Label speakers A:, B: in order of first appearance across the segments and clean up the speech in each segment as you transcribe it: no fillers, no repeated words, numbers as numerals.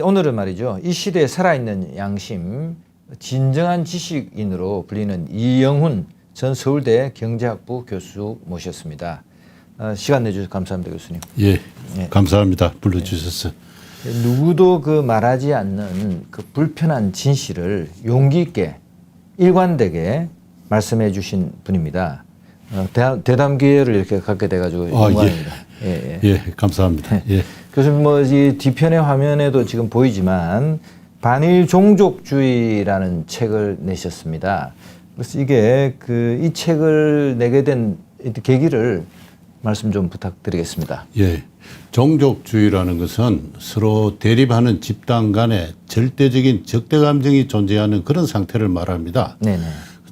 A: 오늘은 말이죠. 이 시대에 살아있는 양심, 진정한 지식인으로 불리는 이영훈 전 서울대 경제학부 교수 모셨습니다. 시간 내주셔서 감사합니다, 교수님.
B: 예, 감사합니다. 불러주셔서.
A: 누구도 그 말하지 않는 그 불편한 진실을 용기 있게 일관되게 말씀해 주신 분입니다. 대담 기회를 이렇게 갖게 돼가지고 영광입니다.
B: 예, 감사합니다. 예.
A: 교수님, 뭐 이 뒤편의 화면에도 지금 보이지만 반일 종족주의라는 책을 내셨습니다. 그래서 이게 이 책을 내게 된 계기를 말씀 좀 부탁드리겠습니다.
B: 예. 종족주의라는 것은 서로 대립하는 집단 간에 절대적인 적대 감정이 존재하는 그런 상태를 말합니다.
A: 네네.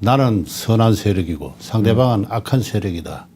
B: 나는 선한 세력이고 상대방은 악한 세력이다.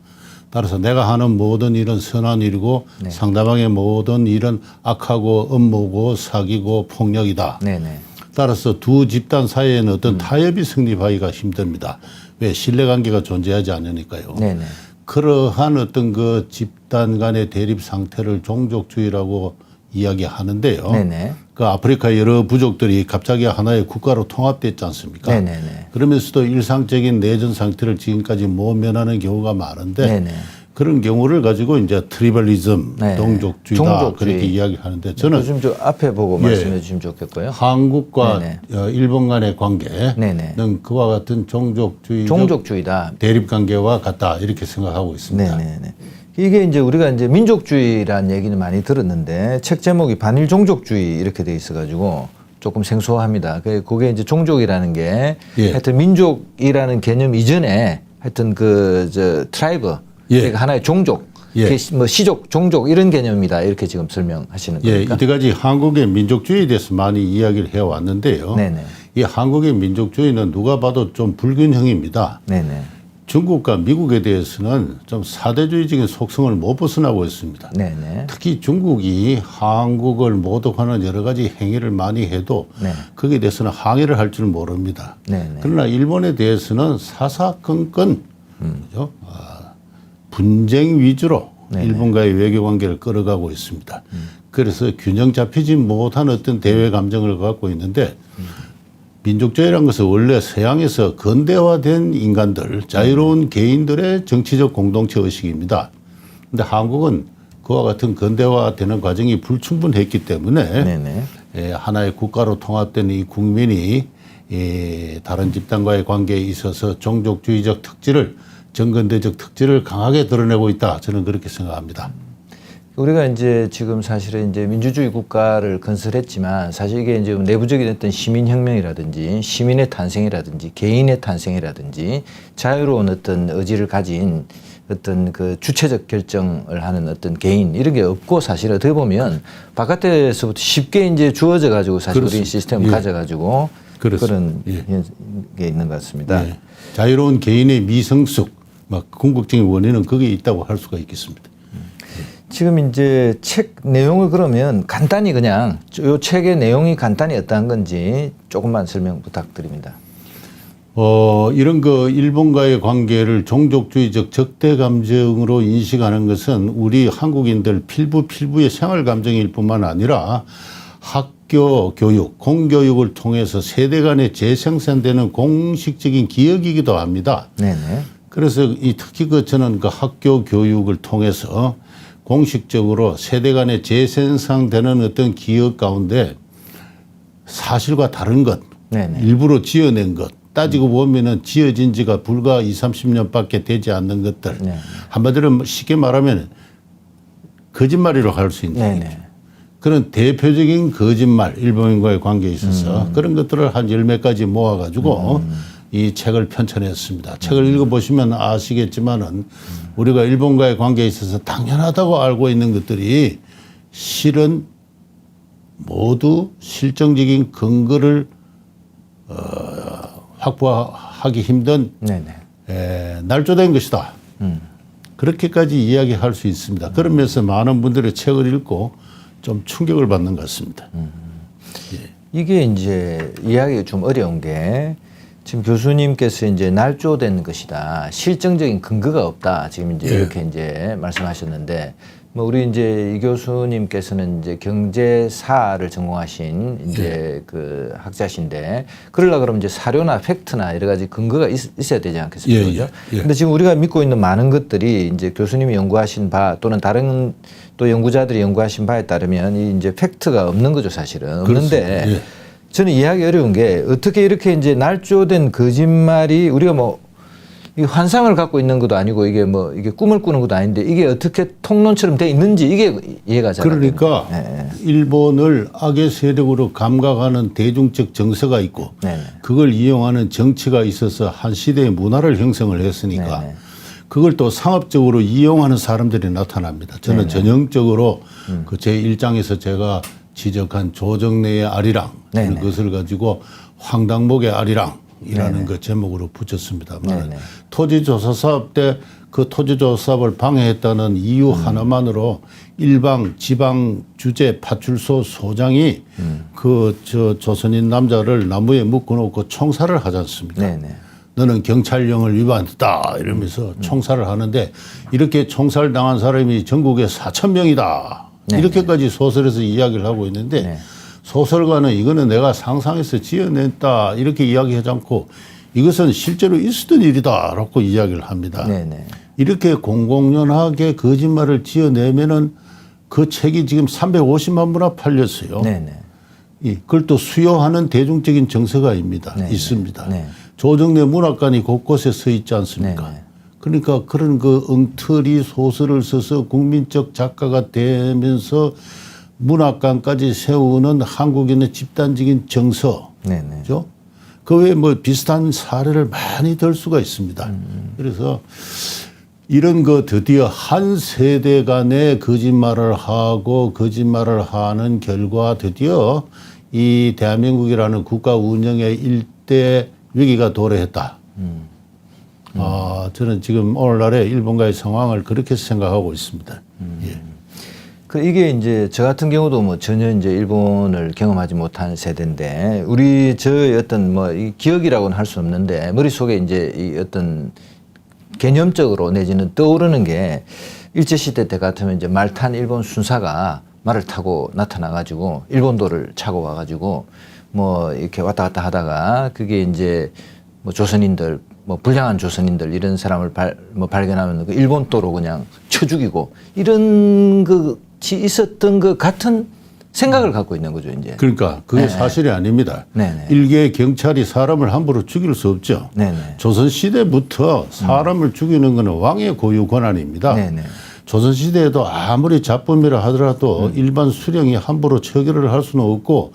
B: 따라서 내가 하는 모든 일은 선한 일이고
A: 네.
B: 상대방의 모든 일은 악하고 음모고 사기고 폭력이다.
A: 네네.
B: 따라서 두 집단 사이에는 어떤 타협이 성립하기가 힘듭니다. 왜? 신뢰관계가 존재하지 않으니까요.
A: 네네.
B: 그러한 어떤 그 집단 간의 대립 상태를 종족주의라고 이야기하는데요.
A: 네네.
B: 그 아프리카 여러 부족들이 갑자기 하나의 국가로 통합됐지 않습니까?
A: 네네네.
B: 그러면서도 일상적인 내전 상태를 지금까지 모면하는 경우가 많은데
A: 네네.
B: 그런 경우를 가지고 이제 트리벌리즘,
A: 네.
B: 종족주의다
A: 종족주의.
B: 그렇게 이야기하는데 저는
A: 요즘 저 앞에 보고 말씀해 주시면 좋겠고요.
B: 한국과
A: 네네.
B: 일본 간의 관계는
A: 네네.
B: 그와 같은
A: 종족주의다.
B: 대립 관계와 같다 이렇게 생각하고 있습니다.
A: 네네네. 이게 이제 우리가 이제 민족주의라는 얘기는 많이 들었는데 책 제목이 반일 종족주의 이렇게 돼 있어가지고 조금 생소합니다. 그게 이제 종족이라는 게
B: 예.
A: 하여튼 민족이라는 개념 이전에 하여튼 트라이브
B: 예.
A: 그러니까 하나의 종족,
B: 예.
A: 뭐 시족, 종족 이런 개념이다 이렇게 지금 설명하시는
B: 예,
A: 겁니까?
B: 이때까지 한국의 민족주의에 대해서 많이 이야기를 해왔는데요.
A: 네네.
B: 이 한국의 민족주의는 누가 봐도 좀 불균형입니다.
A: 네네.
B: 중국과 미국에 대해서는 좀 사대주의적인 속성을 못 벗어나고 있습니다.
A: 네네.
B: 특히 중국이 한국을 모독하는 여러 가지 행위를 많이 해도
A: 네.
B: 거기에 대해서는 항의를 할 줄 모릅니다.
A: 네네.
B: 그러나 일본에 대해서는 사사건건 그죠? 분쟁 위주로
A: 네네.
B: 일본과의 외교 관계를 끌어가고 있습니다. 그래서 균형 잡히지 못한 어떤 대외 감정을 갖고 있는데 민족주의라는 것은 원래 서양에서 근대화된 인간들, 자유로운 개인들의 정치적 공동체 의식입니다. 그런데 한국은 그와 같은 근대화되는 과정이 불충분했기 때문에
A: 네네.
B: 하나의 국가로 통합된 이 국민이 다른 집단과의 관계에 있어서 종족주의적 특질을 정근대적 특질을 강하게 드러내고 있다. 저는 그렇게 생각합니다.
A: 우리가 이제 지금 사실은 이제 민주주의 국가를 건설했지만 사실 이게 이제 내부적인 어떤 시민혁명이라든지 시민의 탄생이라든지 개인의 탄생이라든지 자유로운 어떤 의지를 가진 어떤 그 주체적 결정을 하는 어떤 개인 이런 게 없고 사실 어떻게 보면 바깥에서부터 쉽게 이제 주어져 가지고 사실 우리 시스템을 가져가지고 그런 게 있는 것 같습니다.
B: 예. 자유로운 개인의 미성숙, 막 궁극적인 원인은 거기에 있다고 할 수가 있겠습니다.
A: 지금 이제 책 내용을 그러면 간단히 그냥 이 책의 내용이 간단히 어떠한 건지 조금만 설명 부탁드립니다.
B: 이런 일본과의 관계를 종족주의적 적대 감정으로 인식하는 것은 우리 한국인들 필부의 생활 감정일 뿐만 아니라 학교 교육, 공교육을 통해서 세대 간에 재생산되는 공식적인 기억이기도 합니다.
A: 네네.
B: 그래서 특히 저는 학교 교육을 통해서 공식적으로 세대 간에 재생산되는 어떤 기억 가운데 사실과 다른 것,
A: 네네.
B: 일부러 지어낸 것, 따지고 보면은 지어진 지가 불과 20-30년밖에 되지 않는 것들.
A: 네.
B: 한마디로 쉽게 말하면 거짓말이라고 할 수 있는
A: 네네.
B: 그런 대표적인 거짓말, 일본인과의 관계에 있어서 그런 것들을 한 10몇 모아가지고 이 책을 편찬했습니다. 책을 읽어보시면 아시겠지만은 우리가 일본과의 관계에 있어서 당연하다고 알고 있는 것들이 실은 모두 실정적인 근거를 확보하기 힘든 날조된 것이다. 그렇게까지 이야기할 수 있습니다. 그러면서 많은 분들이 책을 읽고 좀 충격을 받는 것 같습니다.
A: 이게 이제 이야기가 좀 어려운 게 지금 교수님께서 이제 날조된 것이다. 실증적인 근거가 없다. 지금 이제 이렇게 이제 말씀하셨는데 뭐 우리 이제 이 교수님께서는 이제 경제사를 전공하신 이제 그 학자신데 그러려 그러면 이제 사료나 팩트나 여러 가지 근거가 있어야 되지 않겠습니까? 그죠? 근데 지금 우리가 믿고 있는 많은 것들이 이제 교수님이 연구하신 바 또는 다른 또 연구자들이 연구하신 바에 따르면 이 이제 팩트가 없는 거죠, 사실은. 없는데 저는 이해하기 어려운 게 어떻게 이렇게 이제 날조된 거짓말이 우리가 뭐 이 환상을 갖고 있는 것도 아니고 이게 뭐 이게 꿈을 꾸는 것도 아닌데 이게 어떻게 통론처럼 돼 있는지 이게 이해가 잘 안 됩니다.
B: 그러니까 일본을 악의 세력으로 감각하는 대중적 정서가 있고 그걸 이용하는 정치가 있어서 한 시대의 문화를 형성을 했으니까 그걸 또 상업적으로 이용하는 사람들이 나타납니다. 저는 전형적으로 그 제 1장에서 제가 지적한 조정래의 아리랑 그것을 가지고 황당목의 아리랑이라는 그 제목으로 붙였습니다만 토지조사 사업 때 그 토지조사 사업을 방해했다는 이유 하나만으로 일방 지방 주재 파출소 소장이 그 저 조선인 남자를 나무에 묶어놓고 총살을 하지 않습니까? 너는 경찰령을 위반했다 이러면서 총살을 하는데 이렇게 총살당한 사람이 전국에 4,000명이다. 이렇게까지 소설에서 이야기를 하고 있는데 소설가는 이거는 내가 상상해서 지어냈다 이렇게 이야기하지 않고 이것은 실제로 있었던 일이다라고 이야기를 합니다. 이렇게 공공연하게 거짓말을 지어내면은 그 책이 지금 350만 부나 팔렸어요. 그걸 또 수요하는 대중적인 정서가 있습니다. 조정래 문학관이 곳곳에 서 있지 않습니까? 그러니까 그런 그 엉터리 소설을 써서 국민적 작가가 되면서 문학관까지 세우는 한국인의 집단적인 정서. 그죠? 그 외에 뭐 비슷한 사례를 많이 들 수가 있습니다. 그래서 이런 거 드디어 한 세대 간의 거짓말을 하고 거짓말을 하는 결과 드디어 이 대한민국이라는 국가 운영의 일대 위기가 도래했다. 저는 지금 오늘날의 일본과의 상황을 그렇게 생각하고 있습니다.
A: 그 이게 이제 저 같은 경우도 뭐 전혀 이제 일본을 경험하지 못한 세대인데 우리 저의 어떤 뭐 이 기억이라고는 할 수 없는데 머릿속에 이제 이 어떤 개념적으로 내지는 떠오르는 게 일제시대 때 같으면 이제 말 탄 일본 순사가 말을 타고 나타나가지고 일본도를 차고 와가지고 뭐 이렇게 왔다 갔다 하다가 그게 이제 뭐 조선인들 뭐 불량한 조선인들 이런 사람을 발견하면 그 일본도로 그냥 쳐 죽이고 이런 것이 있었던 것 같은 생각을 갖고 있는 거죠, 이제.
B: 그러니까 그게 사실이 아닙니다. 일개 경찰이 사람을 함부로 죽일 수 없죠. 조선 시대부터 사람을 죽이는 것은 왕의 고유 권한입니다. 조선 시대에도 아무리 잡범이라 하더라도 일반 수령이 함부로 처결을 할 수는 없고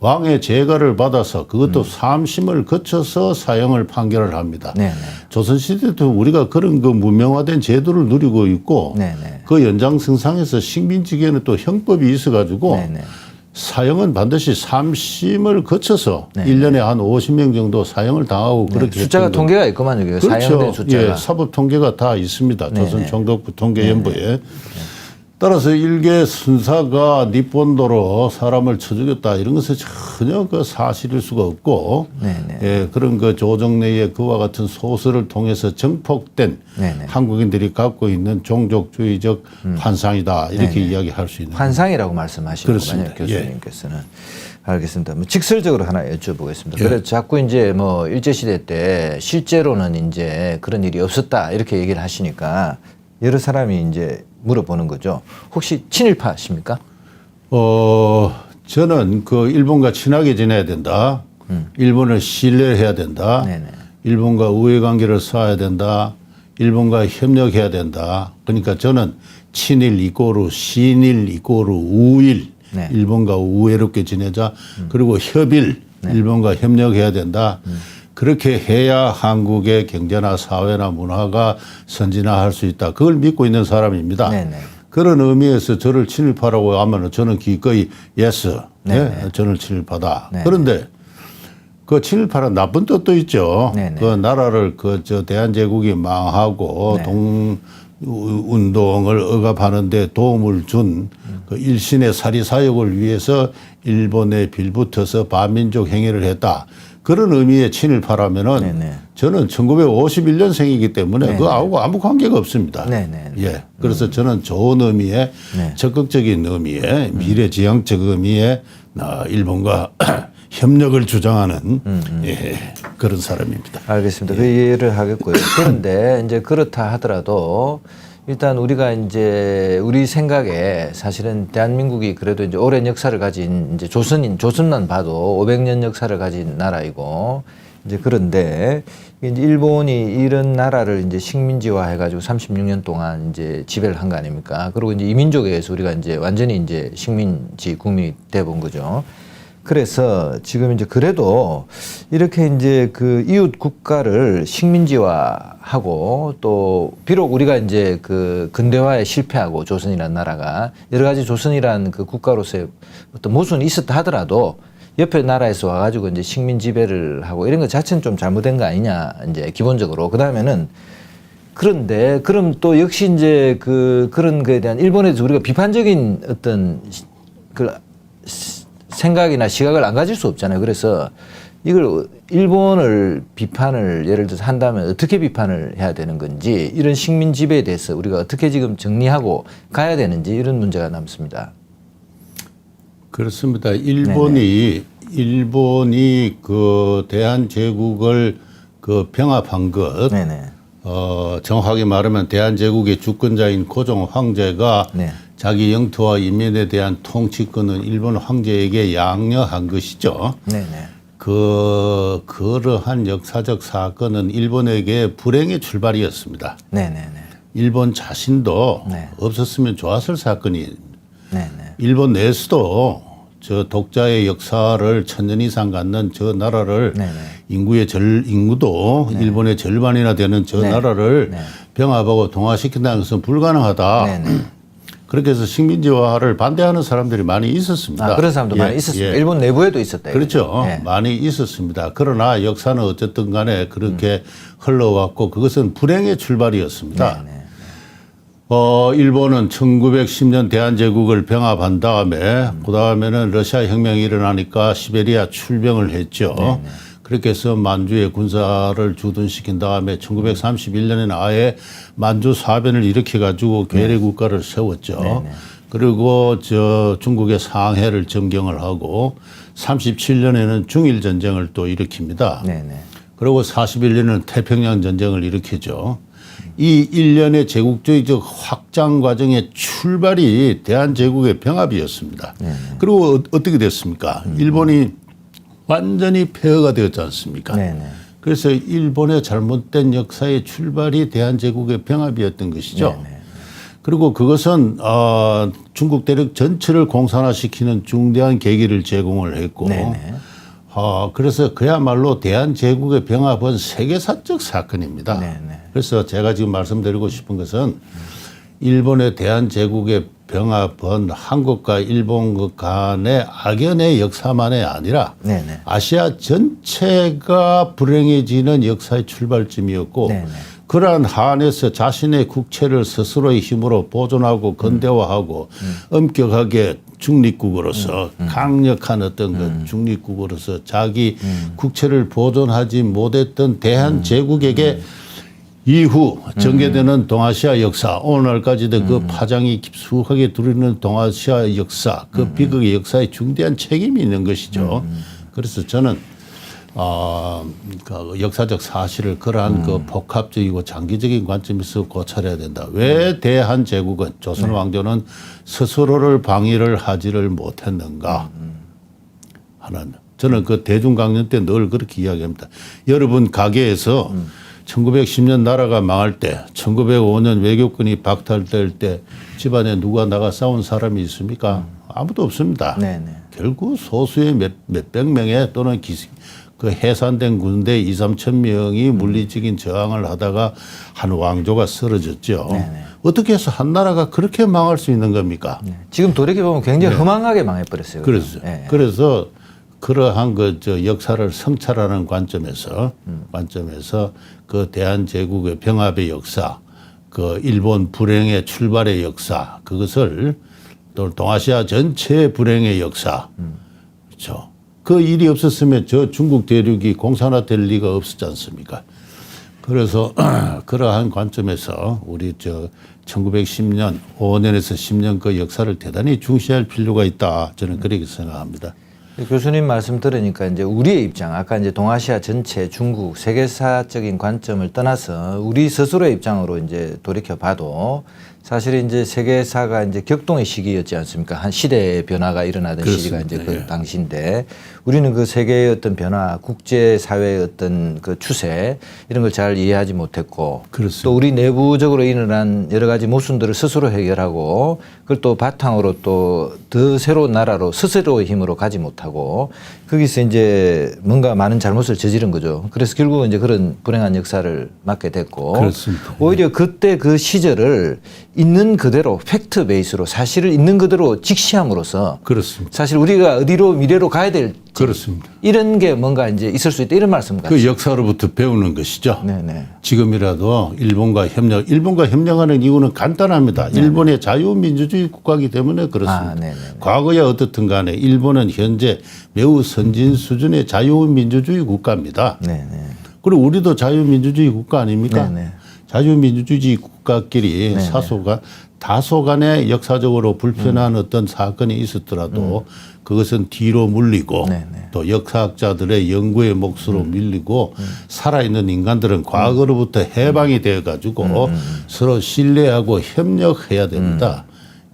B: 왕의 재가를 받아서 그것도 삼심을 거쳐서 사형을 판결을 합니다. 조선 시대도 우리가 그런 그 무명화된 제도를 누리고 있고 그 연장선상에서 식민지계는 또 형법이 있어가지고 사형은 반드시 삼심을 거쳐서 1년에 한 50명 정도 사형을 당하고 그렇게
A: 숫자가 통계가 있구만요.
B: 그렇죠.
A: 사형된 숫자가.
B: 사법 통계가 다 있습니다. 조선 총독부 통계연부에. 따라서 일개 순사가 니폰도로 사람을 쳐 죽였다 이런 것은 전혀 그 사실일 수가 없고 그런 그 조정래의 그와 같은 소설을 통해서 정폭된 한국인들이 갖고 있는 종족주의적 환상이다 이렇게 이야기할 수 있는
A: 환상이라고 말씀하시는 거군요, 교수님께서는. 알겠습니다. 뭐 직설적으로 하나 여쭤보겠습니다. 그래서 자꾸 이제 뭐 일제시대 때 실제로는 이제 그런 일이 없었다 이렇게 얘기를 하시니까 여러 사람이 이제 물어보는 거죠. 혹시 친일파십니까?
B: 저는 그 일본과 친하게 지내야 된다. 일본을 신뢰해야 된다. 일본과 우애관계를 쌓아야 된다. 일본과 협력해야 된다. 그러니까 저는 친일 이꼬르 신일 이꼬르 우일 일본과 우애롭게 지내자. 그리고 협일 일본과 협력해야 된다. 그렇게 해야 한국의 경제나 사회나 문화가 선진화할 수 있다. 그걸 믿고 있는 사람입니다. 그런 의미에서 저를 친일파라고 하면 저는 기꺼이 예스. 저는 친일파다. 그런데 그 친일파는 나쁜 뜻도 있죠. 그 나라를 대한제국이 망하고 운동을 억압하는 데 도움을 준 그 일신의 사리 사욕을 위해서 일본에 빌붙어서 반민족 행위를 했다. 그런 의미의 친일파라면은
A: 네네.
B: 저는 1951년생이기 때문에
A: 네네.
B: 그거하고 아무 관계가 없습니다.
A: 네네.
B: 예. 그래서 저는 좋은 의미의
A: 네.
B: 적극적인 의미의 미래지향적 의미의 일본과 협력을 주장하는 예, 그런 사람입니다.
A: 알겠습니다. 그 이해를 하겠고요. 그런데 이제 그렇다 하더라도 일단 우리가 이제 우리 생각에 사실은 대한민국이 그래도 이제 오랜 역사를 가진 이제 조선만 봐도 500년 역사를 가진 나라이고 이제 그런데 이제 일본이 이런 나라를 이제 식민지화 해가지고 36년 동안 이제 지배를 한 거 아닙니까? 그리고 이제 이민족에 의해서 우리가 이제 완전히 이제 식민지 국민이 돼 본 거죠. 그래서 지금 이제 그래도 이렇게 이제 그 이웃 국가를 식민지화하고 또 비록 우리가 이제 그 근대화에 실패하고 조선이라는 나라가 여러 가지 조선이라는 그 국가로서의 어떤 모순이 있었다 하더라도 옆에 나라에서 와가지고 이제 식민 지배를 하고 이런 것 자체는 좀 잘못된 거 아니냐 이제 기본적으로 그 다음에는 그런데 그럼 또 역시 이제 그런 거에 대한 일본에 대해서 우리가 비판적인 어떤 그 생각이나 시각을 안 가질 수 없잖아요. 그래서 이걸 일본을 비판을 예를 들어서 한다면 어떻게 비판을 해야 되는 건지 이런 식민 지배에 대해서 우리가 어떻게 지금 정리하고 가야 되는지 이런 문제가 남습니다.
B: 그렇습니다. 일본이 그 대한제국을 그 병합한 것,
A: 네네.
B: 정확하게 말하면 대한제국의 주권자인 고종 황제가
A: 네.
B: 자기 영토와 인민에 대한 통치권은 일본 황제에게 양려한 것이죠.
A: 네네.
B: 그러한 역사적 사건은 일본에게 불행의 출발이었습니다.
A: 네네네.
B: 일본 자신도
A: 네.
B: 없었으면 좋았을 사건이
A: 네네.
B: 일본 내에서도 저 독자의 역사를 1000년 이상 갖는 저 나라를
A: 네네.
B: 인구도 일본의 절반이나 되는 저
A: 네.
B: 나라를
A: 네.
B: 병합하고 동화시킨다는 것은 불가능하다.
A: 네네.
B: 그렇게 해서 식민지화를 반대하는 사람들이 많이 있었습니다.
A: 아, 그런 사람도 많이 있었습니다. 일본 내부에도 있었다.
B: 그렇죠.
A: 네.
B: 많이 있었습니다. 그러나 역사는 어쨌든 간에 그렇게 흘러왔고 그것은 불행의 출발이었습니다.
A: 네네.
B: 일본은 1910년 대한제국을 병합한 다음에 그 다음에는 러시아 혁명이 일어나니까 시베리아 출병을 했죠.
A: 네네.
B: 그렇게 해서 만주에 군사를 주둔시킨 다음에 1931년에는 아예 만주 사변을 일으켜가지고 괴뢰 국가를 세웠죠.
A: 네네.
B: 그리고 중국의 상해를 점경을 하고 37년에는 중일 전쟁을 또 일으킵니다.
A: 네네.
B: 그리고 41년에는 태평양 전쟁을 일으키죠. 이 일련의 제국주의적 확장 과정의 출발이 대한제국의 병합이었습니다. 그리고 어떻게 됐습니까? 일본이 완전히 폐허가 되었지 않습니까?
A: 네네.
B: 그래서 일본의 잘못된 역사의 출발이 대한제국의 병합이었던 것이죠.
A: 네네.
B: 그리고 그것은 중국 대륙 전체를 공산화시키는 중대한 계기를 제공을 했고
A: 네네.
B: 그래서 그야말로 대한제국의 병합은 세계사적 사건입니다.
A: 네네.
B: 그래서 제가 지금 말씀드리고 싶은 것은 일본의 대한제국의 병합은 한국과 일본 간의 악연의 역사만이 아니라
A: 네네.
B: 아시아 전체가 불행해지는 역사의 출발점이었고
A: 네네.
B: 그러한 한에서 자신의 국채를 스스로의 힘으로 보존하고 건대화하고 엄격하게 중립국으로서 강력한 어떤 그 중립국으로서 자기 국채를 보존하지 못했던 대한제국에게 이후 전개되는 동아시아 역사, 오늘날까지도 그 파장이 깊숙하게 두르는 동아시아 역사, 그 비극의 역사에 중대한 책임이 있는 것이죠. 그래서 저는 그 역사적 사실을 그러한 그 복합적이고 장기적인 관점에서 고찰해야 된다. 왜 대한제국은 조선 왕조는 스스로를 방위를 하지를 못했는가 하는 저는 그 대중강연 때 늘 그렇게 이야기합니다. 여러분 가게에서 1910년 나라가 망할 때 1905년 외교권이 박탈될 때 집안에 누가 나가 싸운 사람이 있습니까? 아무도 없습니다.
A: 네네.
B: 결국 소수의 몇백 명의 또는 그 해산된 군대 2, 3천 명이 물리적인 저항을 하다가 한 왕조가 쓰러졌죠.
A: 네네.
B: 어떻게 해서 한 나라가 그렇게 망할 수 있는 겁니까?
A: 지금 돌이켜보면 굉장히 허망하게 망해버렸어요.
B: 그래서
A: 네.
B: 그래서 그러한 역사를 성찰하는 관점에서 그 대한제국의 병합의 역사 그 일본 불행의 출발의 역사, 그것을 또 동아시아 전체 불행의 역사, 그렇죠. 그 일이 없었으면 저 중국 대륙이 공산화될 리가 없었지 않습니까? 그래서 그러한 관점에서 우리 1910년, 5년에서 10년 그 역사를 대단히 중시할 필요가 있다. 저는 그렇게 생각합니다.
A: 교수님 말씀 들으니까 이제 우리의 입장, 아까 이제 동아시아 전체, 중국, 세계사적인 관점을 떠나서 우리 스스로의 입장으로 이제 돌이켜 봐도 사실 이제 세계사가 이제 격동의 시기였지 않습니까? 한 시대의 변화가 일어나던
B: 그렇습니다.
A: 시기가 이제 그
B: 예.
A: 당시인데 우리는 그 세계의 어떤 변화, 국제사회의 어떤 그 추세 이런 걸 잘 이해하지 못했고
B: 그렇습니다.
A: 또 우리 내부적으로 일어난 여러 가지 모순들을 스스로 해결하고 그걸 또 바탕으로 또 더 새로운 나라로 스스로의 힘으로 가지 못하고 거기서 이제 뭔가 많은 잘못을 저지른 거죠. 그래서 결국은 이제 그런 불행한 역사를 맞게 됐고
B: 그렇습니다.
A: 오히려 그때 그 시절을 있는 그대로 팩트 베이스로 사실을 있는 그대로 직시함으로써
B: 그렇습니다.
A: 사실 우리가 어디로 미래로 가야 될지
B: 그렇습니다.
A: 이런 게 뭔가 이제 있을 수 있다 이런 말씀 같아요.
B: 그 역사로부터 배우는 것이죠.
A: 네네.
B: 지금이라도 일본과 협력하는 이유는 간단합니다. 일본의 자유민주주의 국가이기 때문에 그렇습니다.
A: 아, 네네.
B: 과거야 어떻든 간에 일본은 현재 매우 선진 수준의 자유민주주의 국가입니다.
A: 네네.
B: 그리고 우리도 자유민주주의 국가 아닙니까?
A: 네네.
B: 자유민주주의 국가끼리
A: 네네.
B: 다소간의 역사적으로 불편한 어떤 사건이 있었더라도 그것은 뒤로 물리고
A: 네네.
B: 또 역사학자들의 연구의 몫으로 밀리고 살아있는 인간들은 과거로부터 해방이 되어 가지고 서로 신뢰하고 협력해야 됩니다.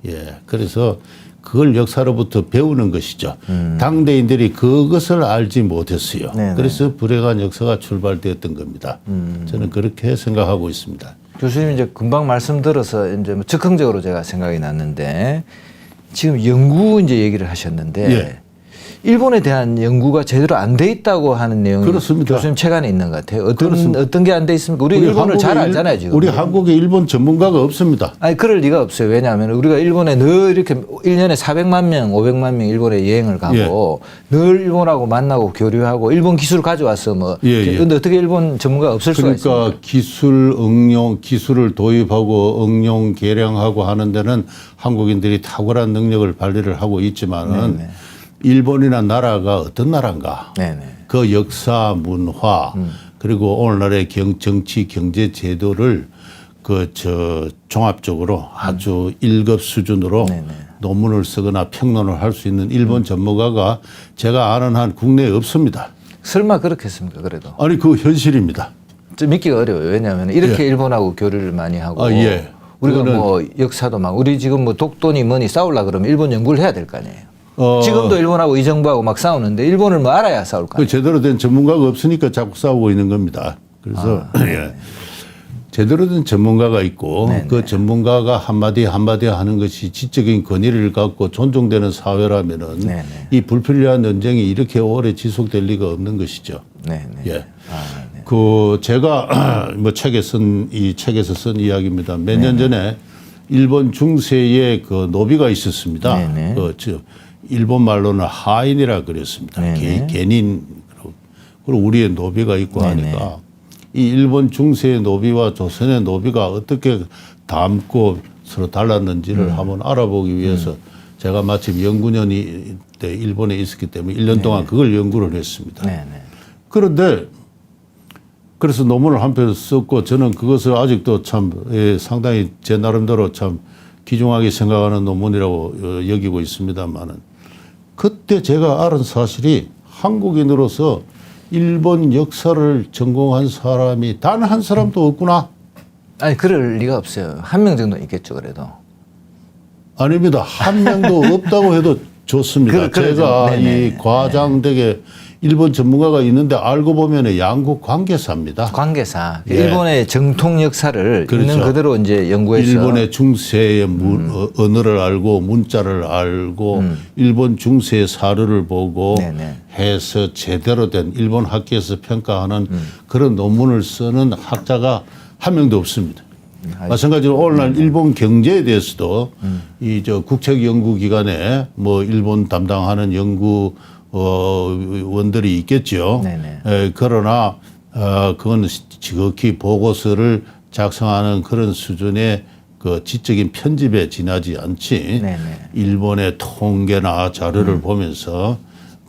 B: 예. 그래서 그걸 역사로부터 배우는 것이죠. 당대인들이 그것을 알지 못했어요.
A: 네네.
B: 그래서 불행한 역사가 출발되었던 겁니다. 저는 그렇게 생각하고 있습니다.
A: 교수님 이제 금방 말씀 들어서 이제 뭐 즉흥적으로 제가 생각이 났는데 지금 연구 이제 얘기를 하셨는데
B: 예.
A: 일본에 대한 연구가 제대로 안 돼 있다고 하는 내용이
B: 그렇습니다.
A: 교수님 책안에 있는 것 같아요.
B: 그렇습니다.
A: 어떤 게 안 돼 있습니까? 우리 일본을 잘 알잖아요 지금.
B: 우리 한국에 일본 전문가가 없습니다.
A: 아니 그럴 리가 없어요. 왜냐하면 우리가 일본에 늘 이렇게 1년에 400만 명, 500만 명 일본에 여행을 가고 늘 일본하고 만나고 교류하고 일본 기술 가져와서 뭐
B: 예.
A: 근데 어떻게 일본 전문가가 없을 수가 있습니까?
B: 그러니까 기술을 도입하고 응용 개량하고 하는 데는 한국인들이 탁월한 능력을 발휘를 하고 있지만은
A: 네네.
B: 일본이나 나라가 어떤 나라인가?
A: 네네.
B: 그 역사, 문화 그리고 오늘날의 정치, 경제 제도를 종합적으로 아주 1급 수준으로
A: 네네.
B: 논문을 쓰거나 평론을 할 수 있는 일본 전문가가 제가 아는 한 국내에 없습니다.
A: 설마 그렇겠습니까? 그래도
B: 아니 그 현실입니다.
A: 좀 믿기가 어려워요. 왜냐하면 이렇게 일본하고 교류를 많이 하고
B: 예.
A: 우리가
B: 그거는
A: 뭐 역사도 막 우리 지금 뭐 독도니 뭐니 싸우려 그러면 일본 연구를 해야 될 거 아니에요.
B: 어,
A: 지금도 일본하고 이 정부하고 막 싸우는데 일본을 뭐 알아야 싸울 거
B: 그
A: 아니에요.
B: 제대로 된 전문가가 없으니까 자꾸 싸우고 있는 겁니다. 그래서 예. 제대로 된 전문가가 있고
A: 네네.
B: 그 전문가가 한마디 하는 것이 지적인 권위를 갖고 존중되는 사회라면은
A: 네네.
B: 이 불필요한 논쟁이 이렇게 오래 지속될 리가 없는 것이죠.
A: 네네.
B: 예.
A: 네.
B: 그 제가 뭐 책에서 쓴 이야기입니다. 몇 년 전에 일본 중세에 그 노비가 있었습니다.
A: 네네.
B: 일본 말로는 하인이라 그랬습니다.
A: 네네.
B: 개인 그리고 우리의 노비가 있고
A: 네네.
B: 하니까 이 일본 중세의 노비와 조선의 노비가 어떻게 닮고 서로 달랐는지를 한번 알아보기 위해서 제가 마침 연구년이 때 일본에 있었기 때문에 1년 동안 그걸 연구를 했습니다.
A: 네네.
B: 그런데 그래서 논문을 한 편 썼고 저는 그것을 아직도 참 상당히 제 나름대로 참 귀중하게 생각하는 논문이라고 여기고 있습니다만은 그때 제가 알은 사실이 한국인으로서 일본 역사를 전공한 사람이 단 한 사람도 없구나.
A: 아니 그럴 리가 없어요. 한 명 정도 있겠죠 그래도.
B: 아닙니다. 한 명도 없다고 해도 좋습니다.
A: 그러죠.
B: 제가
A: 네네.
B: 이 과장되게 일본 전문가가 있는데 알고 보면 양국 관계사입니다.
A: 관계사.
B: 예.
A: 일본의 정통 역사를
B: 그렇죠.
A: 있는 그대로 이제 연구해서
B: 일본의 중세의 언어를 알고 문자를 알고 일본 중세의 사료를 보고
A: 네네.
B: 해서 제대로 된 일본 학계에서 평가하는 그런 논문을 쓰는 학자가 한 명도 없습니다. 마찬가지로 오늘날 일본 경제에 대해서도 이 국책연구기관에 뭐 일본 담당하는 연구 원들이 있겠죠.
A: 네네.
B: 그러나 그건 지극히 보고서를 작성하는 그런 수준의 그 지적인 편집에 지나지 않지
A: 네네.
B: 일본의 통계나 자료를 보면서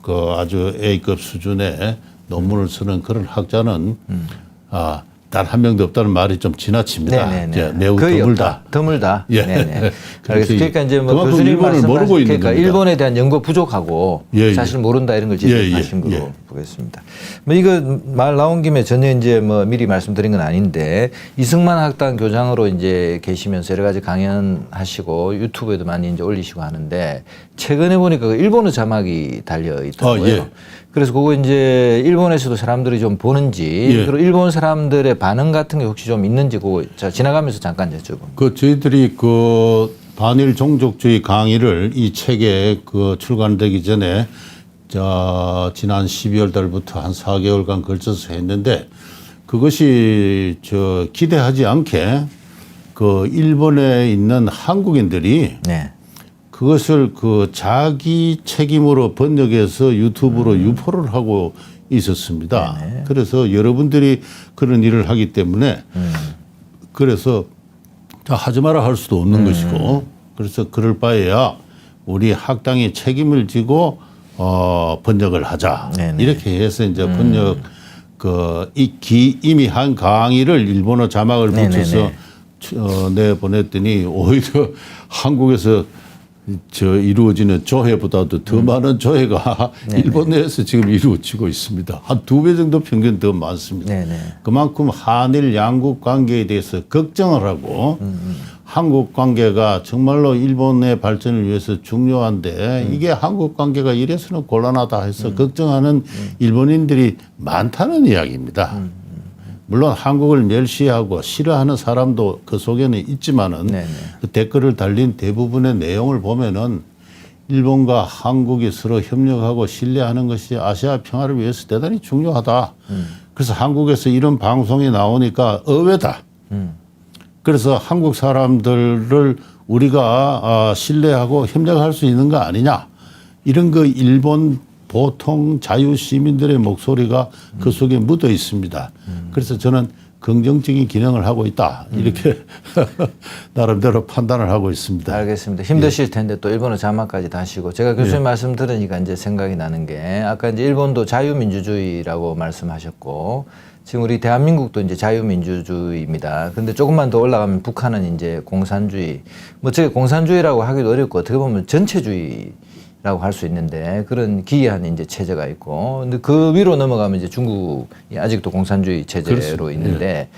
B: 그 아주 A급 수준의 논문을 쓰는 그런 학자는 단 한 명도 없다는 말이 좀 지나칩니다.
A: 네네네.
B: 이제 매우
A: 거의
B: 드물다.
A: 없다. 드물다.
B: 예.
A: 네네. 알겠습니다. 그러니까 이제 뭐
B: 그만큼
A: 교수님
B: 일본을
A: 말씀하신
B: 모르고 있는
A: 그러니까
B: 겁니다.
A: 일본에 대한 연구 부족하고
B: 예, 예.
A: 사실 모른다 이런 걸 지적하신
B: 예, 예,
A: 걸로
B: 예.
A: 보겠습니다. 뭐 이거 말 나온 김에 전혀 이제 뭐 미리 말씀드린 건 아닌데 이승만 학당 교장으로 이제 계시면서 여러 가지 강연하시고 유튜브에도 많이 이제 올리시고 하는데 최근에 보니까 그 일본어 자막이 달려 있더라고요.
B: 예.
A: 그래서 그거 이제 일본에서도 사람들이 좀 보는지
B: 예.
A: 그리고 일본 사람들의 반응 같은 게 혹시 좀 있는지 그거 자 지나가면서 잠깐 여쭤봅니다.
B: 그 저희들이 그 반일 종족주의 강의를 이 책에 그 출간되기 전에 지난 12월 달부터 한 4개월간 걸쳐서 했는데 그것이 기대하지 않게 그 일본에 있는 한국인들이
A: 네.
B: 그것을 그 자기 책임으로 번역해서 유튜브로 유포를 하고 있었습니다.
A: 네네.
B: 그래서 여러분들이 그런 일을 하기 때문에 그래서 하지 마라 할 수도 없는 것이고 그래서 그럴 바에야 우리 학당이 책임을 지고 번역을 하자.
A: 네네.
B: 이렇게 해서 이제 번역 이미 한 강의를 일본어 자막을 붙여서 내보냈더니 오히려 한국에서 이루어지는 조회보다도 더 많은 조회가 일본 내에서 지금 이루어지고 있습니다. 한 2배 정도 평균 더 많습니다.
A: 네네.
B: 그만큼 한일 양국 관계에 대해서 걱정을 하고 한국 관계가 정말로 일본의 발전을 위해서 중요한데 이게 한국 관계가 이래서는 곤란하다 해서 걱정하는 일본인들이 많다는 이야기입니다. 물론 한국을 멸시하고 싫어하는 사람도 그 속에는 있지만은
A: 네네.
B: 그 댓글을 달린 대부분의 내용을 보면은 일본과 한국이 서로 협력하고 신뢰하는 것이 아시아 평화를 위해서 대단히 중요하다. 그래서 한국에서 이런 방송이 나오니까 의외다. 그래서 한국 사람들을 우리가 신뢰하고 협력할 수 있는 거 아니냐. 이런 거 일본 보통 자유 시민들의 목소리가 그 속에 묻어 있습니다. 그래서 저는 긍정적인 기능을 하고 있다. 이렇게 나름대로 판단을 하고 있습니다.
A: 알겠습니다. 힘드실 텐데 또 일본어 자막까지 다시고 제가 교수님 말씀 들으니까 이제 생각이 나는 게 아까 이제 일본도 자유민주주의라고 말씀하셨고 지금 우리 대한민국도 이제 자유민주주의입니다. 근데 조금만 더 올라가면 북한은 이제 공산주의. 뭐 저게 공산주의라고 하기도 어렵고 어떻게 보면 전체주의 라고 할 수 있는데 그런 기이한 이제 체제가 있고 근데 그 위로 넘어가면 이제 중국이 아직도 공산주의 체제로
B: 그렇습니다.
A: 있는데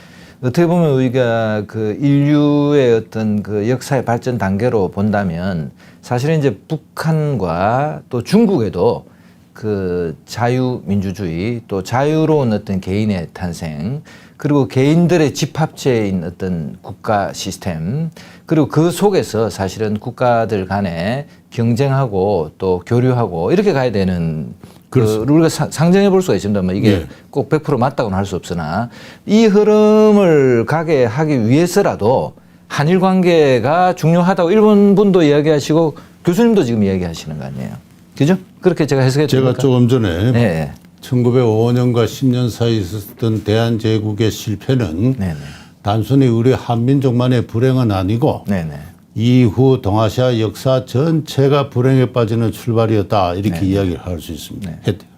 A: 어떻게 보면 우리가 그 인류의 어떤 그 역사의 발전 단계로 본다면 사실은 이제 북한과 또 중국에도 그 자유민주주의 또 자유로운 어떤 개인의 탄생 그리고 개인들의 집합체인 어떤 국가 시스템 그리고 그 속에서 사실은 국가들 간에 경쟁하고 또 교류하고 이렇게 가야 되는 그 우리가 상정해 볼 수가 있습니다. 뭐 이게 꼭 100% 맞다고는 할 수 없으나 이 흐름을 가게 하기 위해서라도 한일 관계가 중요하다고 일본 분도 이야기하시고 교수님도 지금 이야기하시는 거 아니에요. 그죠? 그렇게 제가 해석했습니까?
B: 제가 조금 전에
A: 네.
B: 1905년과 10년 사이에 있었던 대한제국의 실패는
A: 네네.
B: 단순히 우리 한민족만의 불행은 아니고
A: 네네.
B: 이후 동아시아 역사 전체가 불행에 빠지는 출발이었다 이렇게 이야기를 할 수 있습니다.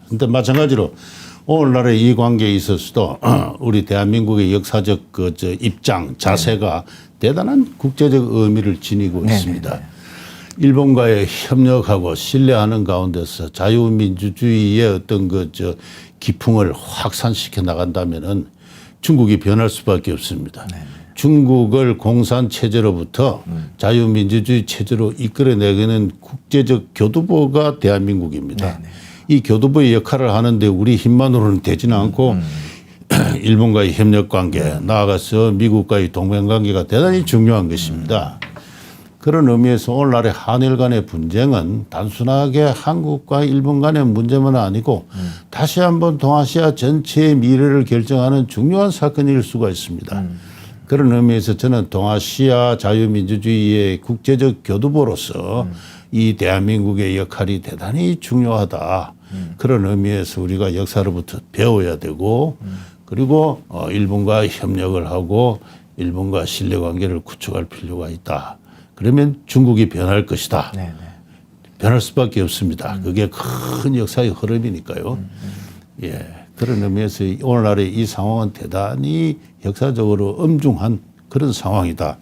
B: 그런데 마찬가지로 오늘날의 이 관계에 있어서도 우리 대한민국의 역사적 입장 자세가 대단한 국제적 의미를 지니고 있습니다. 일본과의 협력하고 신뢰하는 가운데서 자유민주주의의 어떤 기풍을 확산시켜 나간다면은 중국이 변할 수밖에 없습니다. 중국을 공산 체제로부터 자유민주주의 체제로 이끌어내기는 국제적 교두보가 대한민국입니다. 이 교두보의 역할을 하는데 우리 힘만으로는 되지는 않고 일본과의 협력 관계, 나아가서 미국과의 동맹 관계가 대단히 중요한 것입니다. 그런 의미에서 오늘날의 한일 간의 분쟁은 단순하게 한국과 일본 간의 문제만 아니고 다시 한번 동아시아 전체의 미래를 결정하는 중요한 사건일 수가 있습니다. 그런 의미에서 저는 동아시아 자유민주주의의 국제적 교두보로서 이 대한민국의 역할이 대단히 중요하다. 그런 의미에서 우리가 역사로부터 배워야 되고 그리고 일본과 협력을 하고 일본과 신뢰관계를 구축할 필요가 있다. 그러면 중국이 변할 것이다.
A: 네네.
B: 변할 수밖에 없습니다. 그게 큰 역사의 흐름이니까요. 예, 그런 의미에서 오늘날의 이 상황은 대단히 역사적으로 엄중한 그런 상황이다.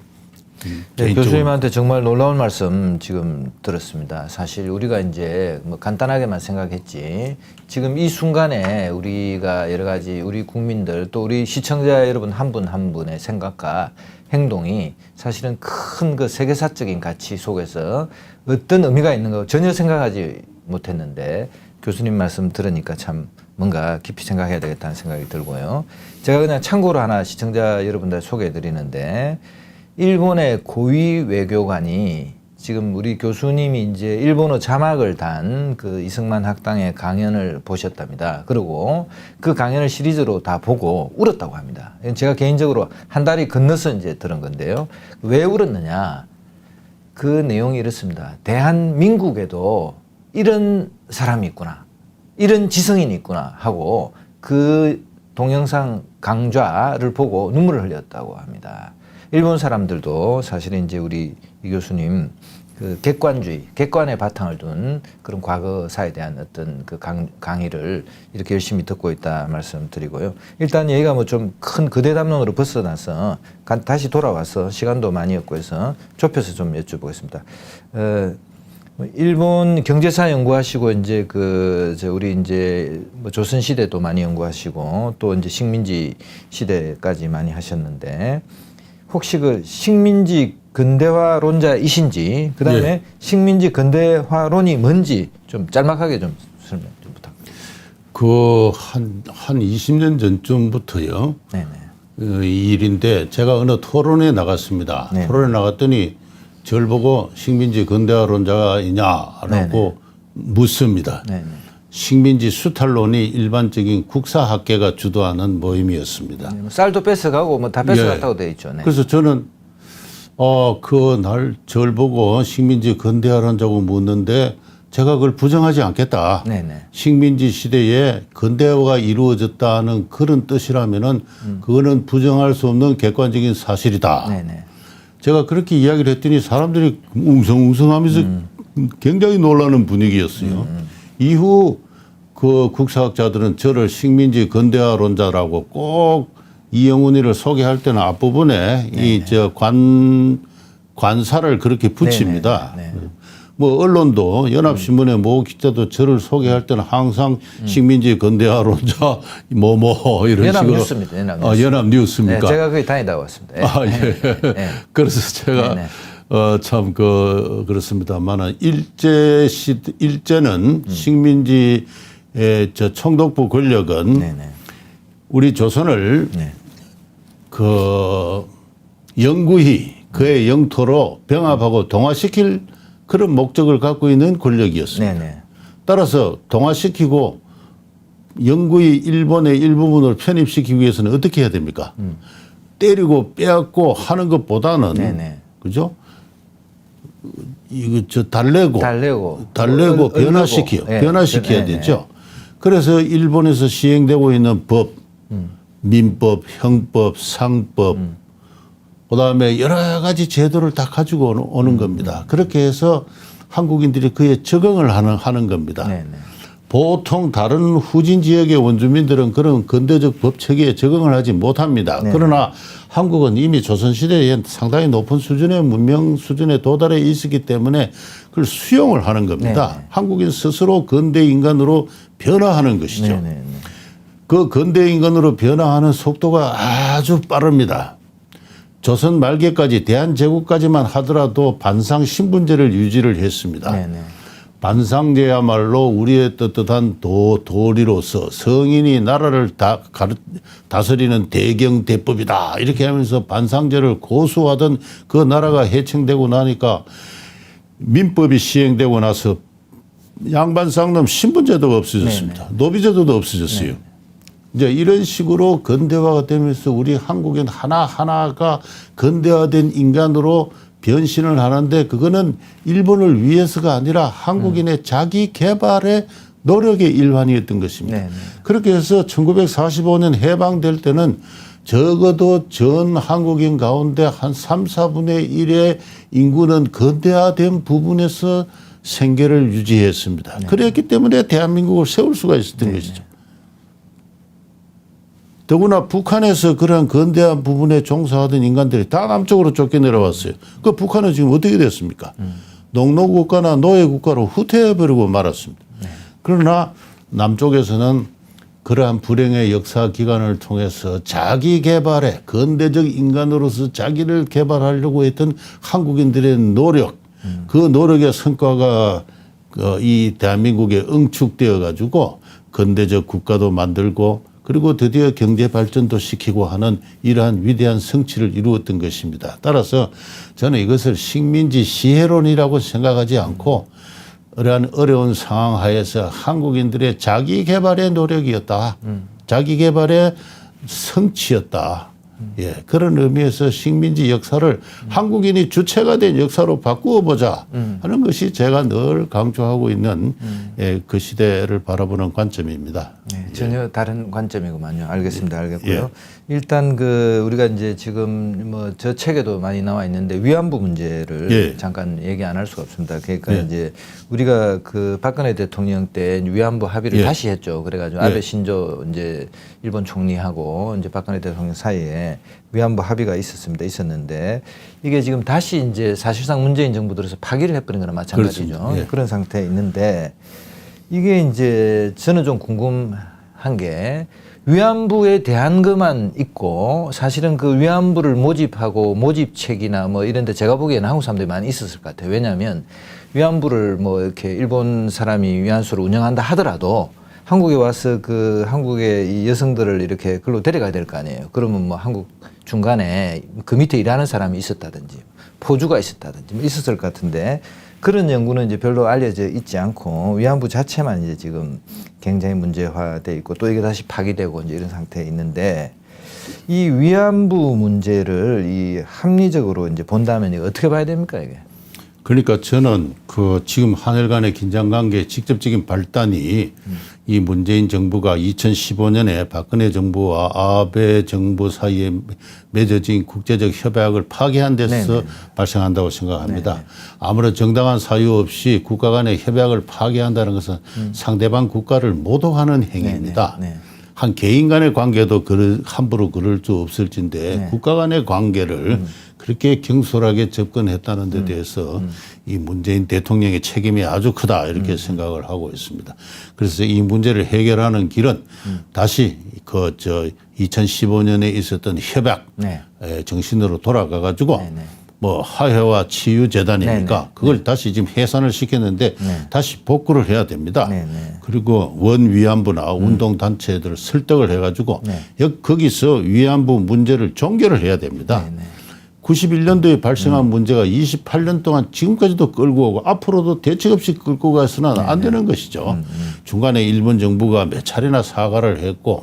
A: 네,
B: 개인적으로.
A: 교수님한테 정말 놀라운 말씀 지금 들었습니다. 사실 우리가 이제 뭐 간단하게만 생각했지 지금 이 순간에 우리가 여러 가지 우리 국민들 또 우리 시청자 여러분 한 분 한 분의 생각과 행동이 사실은 큰 그 세계사적인 가치 속에서 어떤 의미가 있는 거 전혀 생각하지 못했는데 교수님 말씀 들으니까 참 뭔가 깊이 생각해야 되겠다는 생각이 들고요. 제가 그냥 참고로 하나 시청자 여러분들 소개해 드리는데 일본의 고위 외교관이 지금 우리 교수님이 이제 일본어 자막을 단 그 이승만 학당의 강연을 보셨답니다. 그리고 그 강연을 시리즈로 다 보고 울었다고 합니다. 제가 개인적으로 한 달이 건너서 이제 들은 건데요. 왜 울었느냐? 그 내용이 이렇습니다. 대한민국에도 이런 사람이 있구나. 이런 지성인이 있구나 하고 그 동영상 강좌를 보고 눈물을 흘렸다고 합니다. 일본 사람들도 사실은 이제 우리 이 교수님 그 객관주의, 객관의 바탕을 둔 그런 과거사에 대한 어떤 그 강의를 이렇게 열심히 듣고 있다 말씀드리고요. 일단 얘기가 뭐 좀 큰 거대 담론으로 벗어나서 다시 돌아와서 시간도 많이 없고 해서 좁혀서 좀 여쭤보겠습니다. 일본 경제사 연구하시고 이제 우리 이제 뭐 조선 시대도 많이 연구하시고 또 이제 식민지 시대까지 많이 하셨는데 혹시 그 식민지 근대화론자이신지 그다음에
B: 예.
A: 식민지 근대화론이 뭔지 좀 짤막하게 좀 설명 좀 부탁드립니다.
B: 한 20년 전쯤부터요.
A: 네네.
B: 이 일인데 제가 어느 토론에 나갔습니다.
A: 네.
B: 토론에 나갔더니 저를 보고 식민지 근대화론자가 있냐라고 묻습니다.
A: 네네.
B: 식민지 수탈론이 일반적인 국사학계가 주도하는 모임이었습니다.
A: 뭐 쌀도 뺏어가고 뭐 다 뺏어갔다고 돼 있죠. 네.
B: 그래서 저는 그날 저를 보고 식민지 근대화론자고 묻는데 제가 그걸 부정하지 않겠다.
A: 네네.
B: 식민지 시대에 근대화가 이루어졌다는 그런 뜻이라면은 그거는 부정할 수 없는 객관적인 사실이다.
A: 네네.
B: 제가 그렇게 이야기를 했더니 사람들이 웅성웅성하면서 굉장히 놀라는 분위기였어요. 이후 그 국사학자들은 저를 식민지 근대화론자라고 꼭 이영훈이를 소개할 때는 앞부분에 이 저 관사를 그렇게 붙입니다.
A: 네네. 네.
B: 뭐 언론도 연합신문의 모 기자도 저를 소개할 때는 항상 식민지 근대화론자 뭐뭐 이런 식으로
A: 연합뉴스입니다. 연합뉴스.
B: 연합뉴스입니까?
A: 네, 제가 거기 다니다 왔습니다. 네.
B: 아, 예.
A: 네.
B: 그래서 제가
A: 네네.
B: 참 그렇습니다만은 일제는 식민지의 저 총독부 권력은
A: 네네.
B: 우리 조선을
A: 네.
B: 그 영구히 그의 영토로 병합하고 동화시킬 그런 목적을 갖고 있는 권력이었습니다.
A: 네네.
B: 따라서 동화시키고 영구히 일본의 일부분을 편입시키기 위해서는 어떻게 해야 됩니까? 때리고 빼앗고 하는 것보다는
A: 네네.
B: 그죠? 이거 달래고
A: 달래고
B: 변화시켜야
A: 네네.
B: 되죠. 그래서 일본에서 시행되고 있는 법, 민법, 형법, 상법, 그다음에 여러 가지 제도를 다 가지고 오는 겁니다. 그렇게 해서 한국인들이 그에 적응을 하는 겁니다.
A: 네네.
B: 보통 다른 후진 지역의 원주민들은 그런 근대적 법 체계에 적응을 하지 못합니다.
A: 네.
B: 그러나 한국은 이미 조선시대에 상당히 높은 수준의 문명 수준에 도달해 있었기 때문에 그걸 수용을 하는 겁니다.
A: 네.
B: 한국인 스스로 근대 인간으로 변화하는 것이죠.
A: 네네.
B: 그 근대 인간으로 변화하는 속도가 아주 빠릅니다. 조선 말기까지 대한제국까지만 하더라도 반상 신분제를 유지를 했습니다.
A: 네네.
B: 반상제야말로 우리의 떳떳한 도리로서 성인이 나라를 다스리는 대경 대법이다. 이렇게 하면서 반상제를 고수하던 그 나라가 해체되고 나니까 민법이 시행되고 나서 양반상놈 신분제도가 없어졌습니다. 노비제도도 없어졌어요. 이제 이런 식으로 근대화가 되면서 우리 한국인 하나하나가 근대화된 인간으로 변신을 하는데 그거는 일본을 위해서가 아니라 한국인의 자기 개발의 노력의 일환이었던 것입니다.
A: 네네.
B: 그렇게 해서 1945년 해방될 때는 적어도 전 한국인 가운데 한 3, 4분의 1의 인구는 근대화된 부분에서 생계를 유지했습니다. 그랬기 때문에 대한민국을 세울 수가 있었던 것이죠. 더구나 북한에서 그런 근대한 부분에 종사하던 인간들이 다 남쪽으로 쫓겨내려왔어요. 그 북한은 지금 어떻게 됐습니까? 농노국가나 노예국가로 후퇴해버리고 말았습니다. 그러나 남쪽에서는 그러한 불행의 역사 기간을 통해서 자기 개발에 근대적 인간으로서 자기를 개발하려고 했던 한국인들의 노력, 그 노력의 성과가 이 대한민국에 응축되어 가지고 근대적 국가도 만들고 그리고 드디어 경제 발전도 시키고 하는 이러한 위대한 성취를 이루었던 것입니다. 따라서 저는 이것을 식민지 시해론이라고 생각하지 않고 이러한 어려운 상황 하에서 한국인들의 자기 개발의 노력이었다. 자기 개발의 성취였다. 예, 그런 의미에서 식민지 역사를 한국인이 주체가 된 역사로 바꾸어 보자 하는 것이 제가 늘 강조하고 있는 그 시대를 바라보는 관점입니다.
A: 네, 전혀 다른 관점이구만요. 알겠습니다. 알겠고요. 일단 그 우리가 이제 지금 뭐 저 책에도 많이 나와 있는데 위안부 문제를 잠깐 얘기 안 할 수가 없습니다. 그러니까 이제 우리가 그 박근혜 대통령 때 위안부 합의를 다시 했죠. 그래가지고 아베 신조 이제 일본 총리하고 이제 박근혜 대통령 사이에 위안부 합의가 있었는데 이게 지금 다시 이제 사실상 문재인 정부 들어서 파기를 해버린 거나 마찬가지죠. 그런 상태에 있는데 이게 이제 저는 좀 궁금한 게 위안부에 대한 것만 있고 사실은 그 위안부를 모집하고 모집책이나 뭐 이런 데 제가 보기에는 한국 사람들이 많이 있었을 것 같아요. 왜냐하면 위안부를 뭐 이렇게 일본 사람이 위안소를 운영한다 하더라도 한국에 와서 그 한국의 이 여성들을 이렇게 글로 데려가야 될 거 아니에요. 그러면 뭐 한국 중간에 그 밑에 일하는 사람이 있었다든지 포주가 있었다든지 뭐 있었을 것 같은데 그런 연구는 이제 별로 알려져 있지 않고 위안부 자체만 이제 지금 굉장히 문제화돼 있고 또 이게 다시 파기되고 이제 이런 상태에 있는데 이 위안부 문제를 이 합리적으로 이제 본다면 이거 어떻게 봐야 됩니까 이게?
B: 그러니까 저는 그 지금 한일 간의 긴장 관계의 직접적인 발단이 이 문재인 정부가 2015년에 박근혜 정부와 아베 정부 사이에 맺어진 국제적 협약을 파기한 데서 발생한다고 생각합니다. 아무런 정당한 사유 없이 국가 간의 협약을 파기한다는 것은 상대방 국가를 모독하는 행위입니다. 한 개인 간의 관계도 함부로 그럴 수 없을진데 국가 간의 관계를 그렇게 경솔하게 접근했다는 데 대해서 이 문재인 대통령의 책임이 아주 크다 이렇게 생각을 하고 있습니다. 그래서 이 문제를 해결하는 길은 다시 그 2015년에 있었던 협약 정신으로 돌아가 가지고 뭐 화해와 치유 재단이니까 그걸 다시 지금 해산을 시켰는데 다시 복구를 해야 됩니다. 그리고 원 위안부나 운동 단체들을 설득을 해가지고 거기서 위안부 문제를 종결을 해야 됩니다. 91년도에 발생한 문제가 28년 동안 지금까지도 끌고 오고 앞으로도 대책 없이 끌고 가서는 안 되는 것이죠. 중간에 일본 정부가 몇 차례나 사과를 했고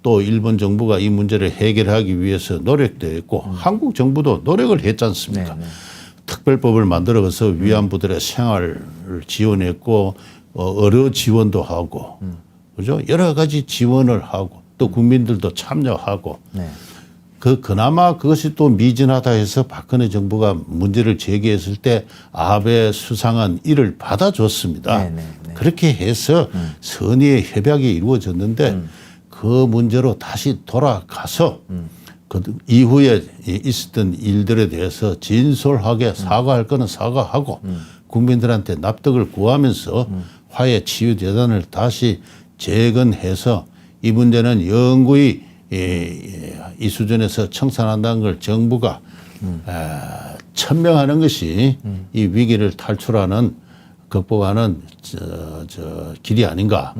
B: 또 일본 정부가 이 문제를 해결하기 위해서 노력도 했고 한국 정부도 노력을 했지 않습니까? 특별법을 만들어서 위안부들의 생활을 지원했고 의료 지원도 하고 그죠? 여러 가지 지원을 하고 또 국민들도 참여하고 그나마 그것이 또 미진하다 해서 박근혜 정부가 문제를 제기했을 때 아베 수상은 이를 받아줬습니다. 그렇게 해서 선의의 협약이 이루어졌는데 그 문제로 다시 돌아가서 그 이후에 있었던 일들에 대해서 진솔하게 사과할 거는 사과하고 국민들한테 납득을 구하면서 화해 치유 재단을 다시 재건해서 이 문제는 영구히 이 수준에서 청산한다는 걸 정부가 천명하는 것이 이 위기를 탈출하는 극복하는 길이 아닌가.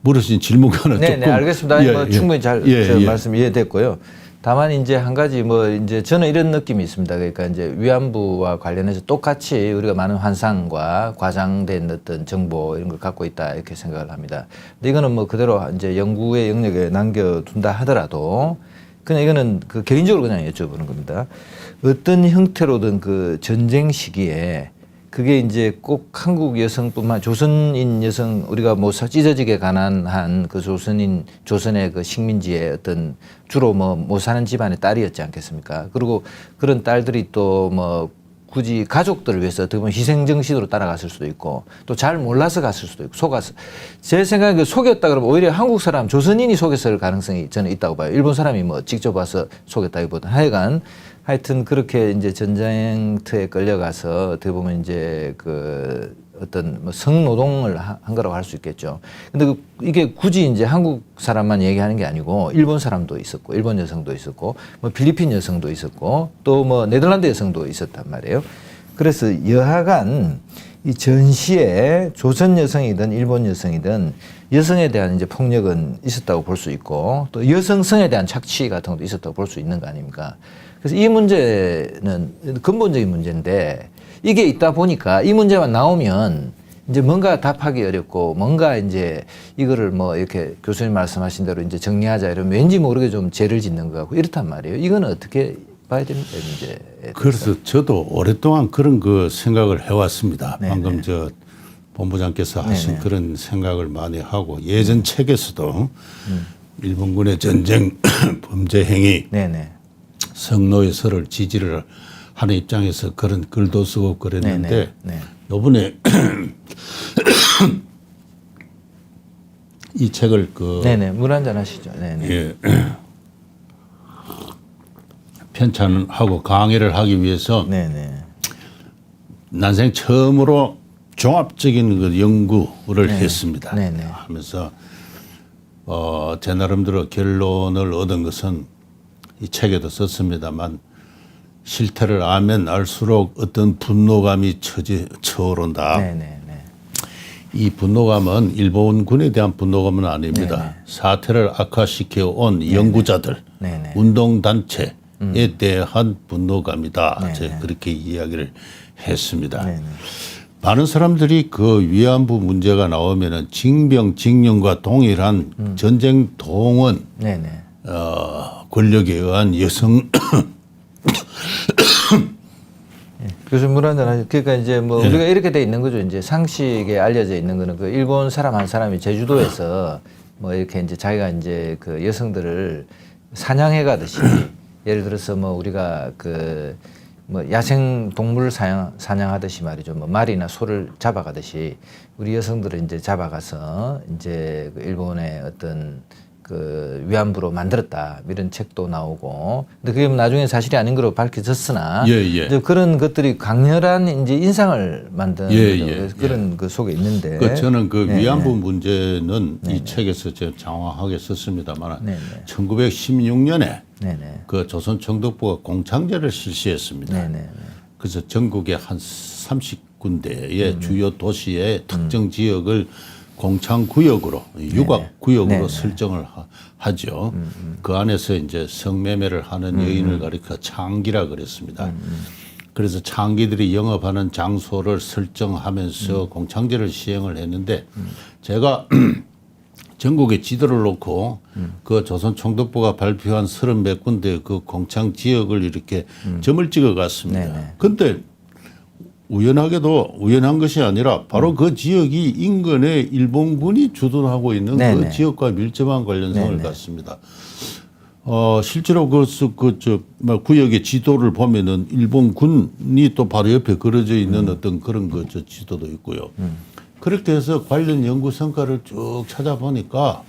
B: 물으신 질문과는 조금.
A: 알겠습니다. 뭐 충분히 잘 말씀 이해됐고요. 다만 이제 한 가지 뭐 이제 저는 이런 느낌이 있습니다. 그러니까 이제 위안부와 관련해서 똑같이 우리가 많은 환상과 과장된 어떤 정보 이런 걸 갖고 있다 이렇게 생각을 합니다. 근데 이거는 뭐 그대로 이제 연구의 영역에 남겨둔다 하더라도 그냥 이거는 그 개인적으로 그냥 여쭤보는 겁니다. 어떤 형태로든 그 전쟁 시기에 그게 이제 꼭 한국 여성뿐만 조선인 여성 우리가 뭐 찢어지게 가난한 그 조선의 그 식민지의 어떤 주로 뭐 못 사는 집안의 딸이었지 않겠습니까? 그리고 그런 딸들이 또 뭐 굳이 가족들을 위해서 어떻게 보면 희생 정신으로 따라갔을 수도 있고 또 잘 몰라서 갔을 수도 있고 속아서 제 생각에 그 속였다 그러면 오히려 한국 사람 조선인이 속였을 가능성이 저는 있다고 봐요. 일본 사람이 뭐 직접 와서 속였다기보다 하여튼 그렇게 이제 전쟁터에 끌려가서 어떻게 보면 이제 그 어떤 뭐 성노동을 한 거라고 할 수 있겠죠. 근데 이게 굳이 이제 한국 사람만 얘기하는 게 아니고 일본 사람도 있었고 일본 여성도 있었고 뭐 필리핀 여성도 있었고 또 뭐 네덜란드 여성도 있었단 말이에요. 그래서 여하간 이 전시에 조선 여성이든 일본 여성이든 여성에 대한 이제 폭력은 있었다고 볼 수 있고 또 여성성에 대한 착취 같은 것도 있었다고 볼 수 있는 거 아닙니까? 그래서 이 문제는 근본적인 문제인데 이게 있다 보니까 이 문제만 나오면 이제 뭔가 답하기 어렵고 뭔가 이제 이거를 뭐 이렇게 교수님 말씀하신 대로 이제 정리하자 이러면 왠지 모르게 좀 죄를 짓는 것 같고 이렇단 말이에요. 이거는 어떻게 봐야 됩니까, 이제?
B: 그래서 저도 오랫동안 그런 그 생각을 해왔습니다.
A: 네네.
B: 방금 저 본부장께서 하신
A: 네네.
B: 그런 생각을 많이 하고 예전 책에서도 일본군의 전쟁 범죄 행위
A: 네네.
B: 성노예설을 지지를 하는 입장에서 그런 글도 쓰고 그랬는데
A: 네네. 네.
B: 요번에 이 책을 그
A: 네네. 물 한잔 하시죠. 네네.
B: 예, 편찬하고 강의를 하기 위해서
A: 네네.
B: 난생 처음으로 종합적인 그 연구를 했습니다.
A: 네네.
B: 하면서 제 나름대로 결론을 얻은 것은 이 책에도 썼습니다만 실태를 알면 알수록 어떤 분노감이 쳐오른다.
A: 네네.
B: 이 분노감은 일본군에 대한 분노감은 아닙니다.
A: 네네.
B: 사태를 악화시켜 온 연구자들,
A: 네네.
B: 운동단체에 대한 분노감이다.
A: 네네.
B: 제가 그렇게 이야기를 했습니다.
A: 네네.
B: 많은 사람들이 그 위안부 문제가 나오면은 징병, 징용과 동일한 전쟁 동원
A: 네네.
B: 권력에 의한 여성
A: 교수님 물 한잔 하시죠. 그러니까 이제 뭐 우리가 이렇게 돼 있는 거죠. 이제 상식에 알려져 있는 거는 그 일본 사람 한 사람이 제주도에서 뭐 이렇게 이제 자기가 이제 그 여성들을 사냥해 가듯이 예를 들어서 뭐 우리가 그 뭐 야생 동물 사냥하듯이 말이죠. 뭐 말이나 소를 잡아가듯이 우리 여성들을 이제 잡아가서 이제 그 일본의 어떤 그 위안부로 만들었다 이런 책도 나오고 근데 그게 나중에 사실이 아닌 거로 밝혀졌으나 이제 그런 것들이 강렬한 이제 인상을 만든 그런 그 속에 있는데
B: 저는 그 위안부 문제는 이 책에서 제가 장황하게 썼습니다만 1916년에 그 조선총독부가 공창제를 실시했습니다. 그래서 전국의 한 30군데의 주요 도시의 특정 지역을 공창구역으로 육악구역으로 설정을 하죠. 그 안에서 이제 성매매를 하는 여인을 가리켜 창기라 그랬습니다. 그래서 창기들이 영업하는 장소를 설정하면서 공창제를 시행을 했는데 제가 전국의 지도를 놓고 그 조선총독부가 발표한 30몇 군데 그 공창 지역을 이렇게 점을 찍어 갔습니다. 근데 우연하게도 우연한 것이 아니라 바로 그 지역이 인근에 일본군이 주둔하고 있는 그 지역과 밀접한 관련성을 갖습니다. 실제로 구역의 지도를 보면은 일본군이 또 바로 옆에 그려져 있는 어떤 그런 지도도 있고요. 그렇게 해서 관련 연구 성과를 쭉 찾아보니까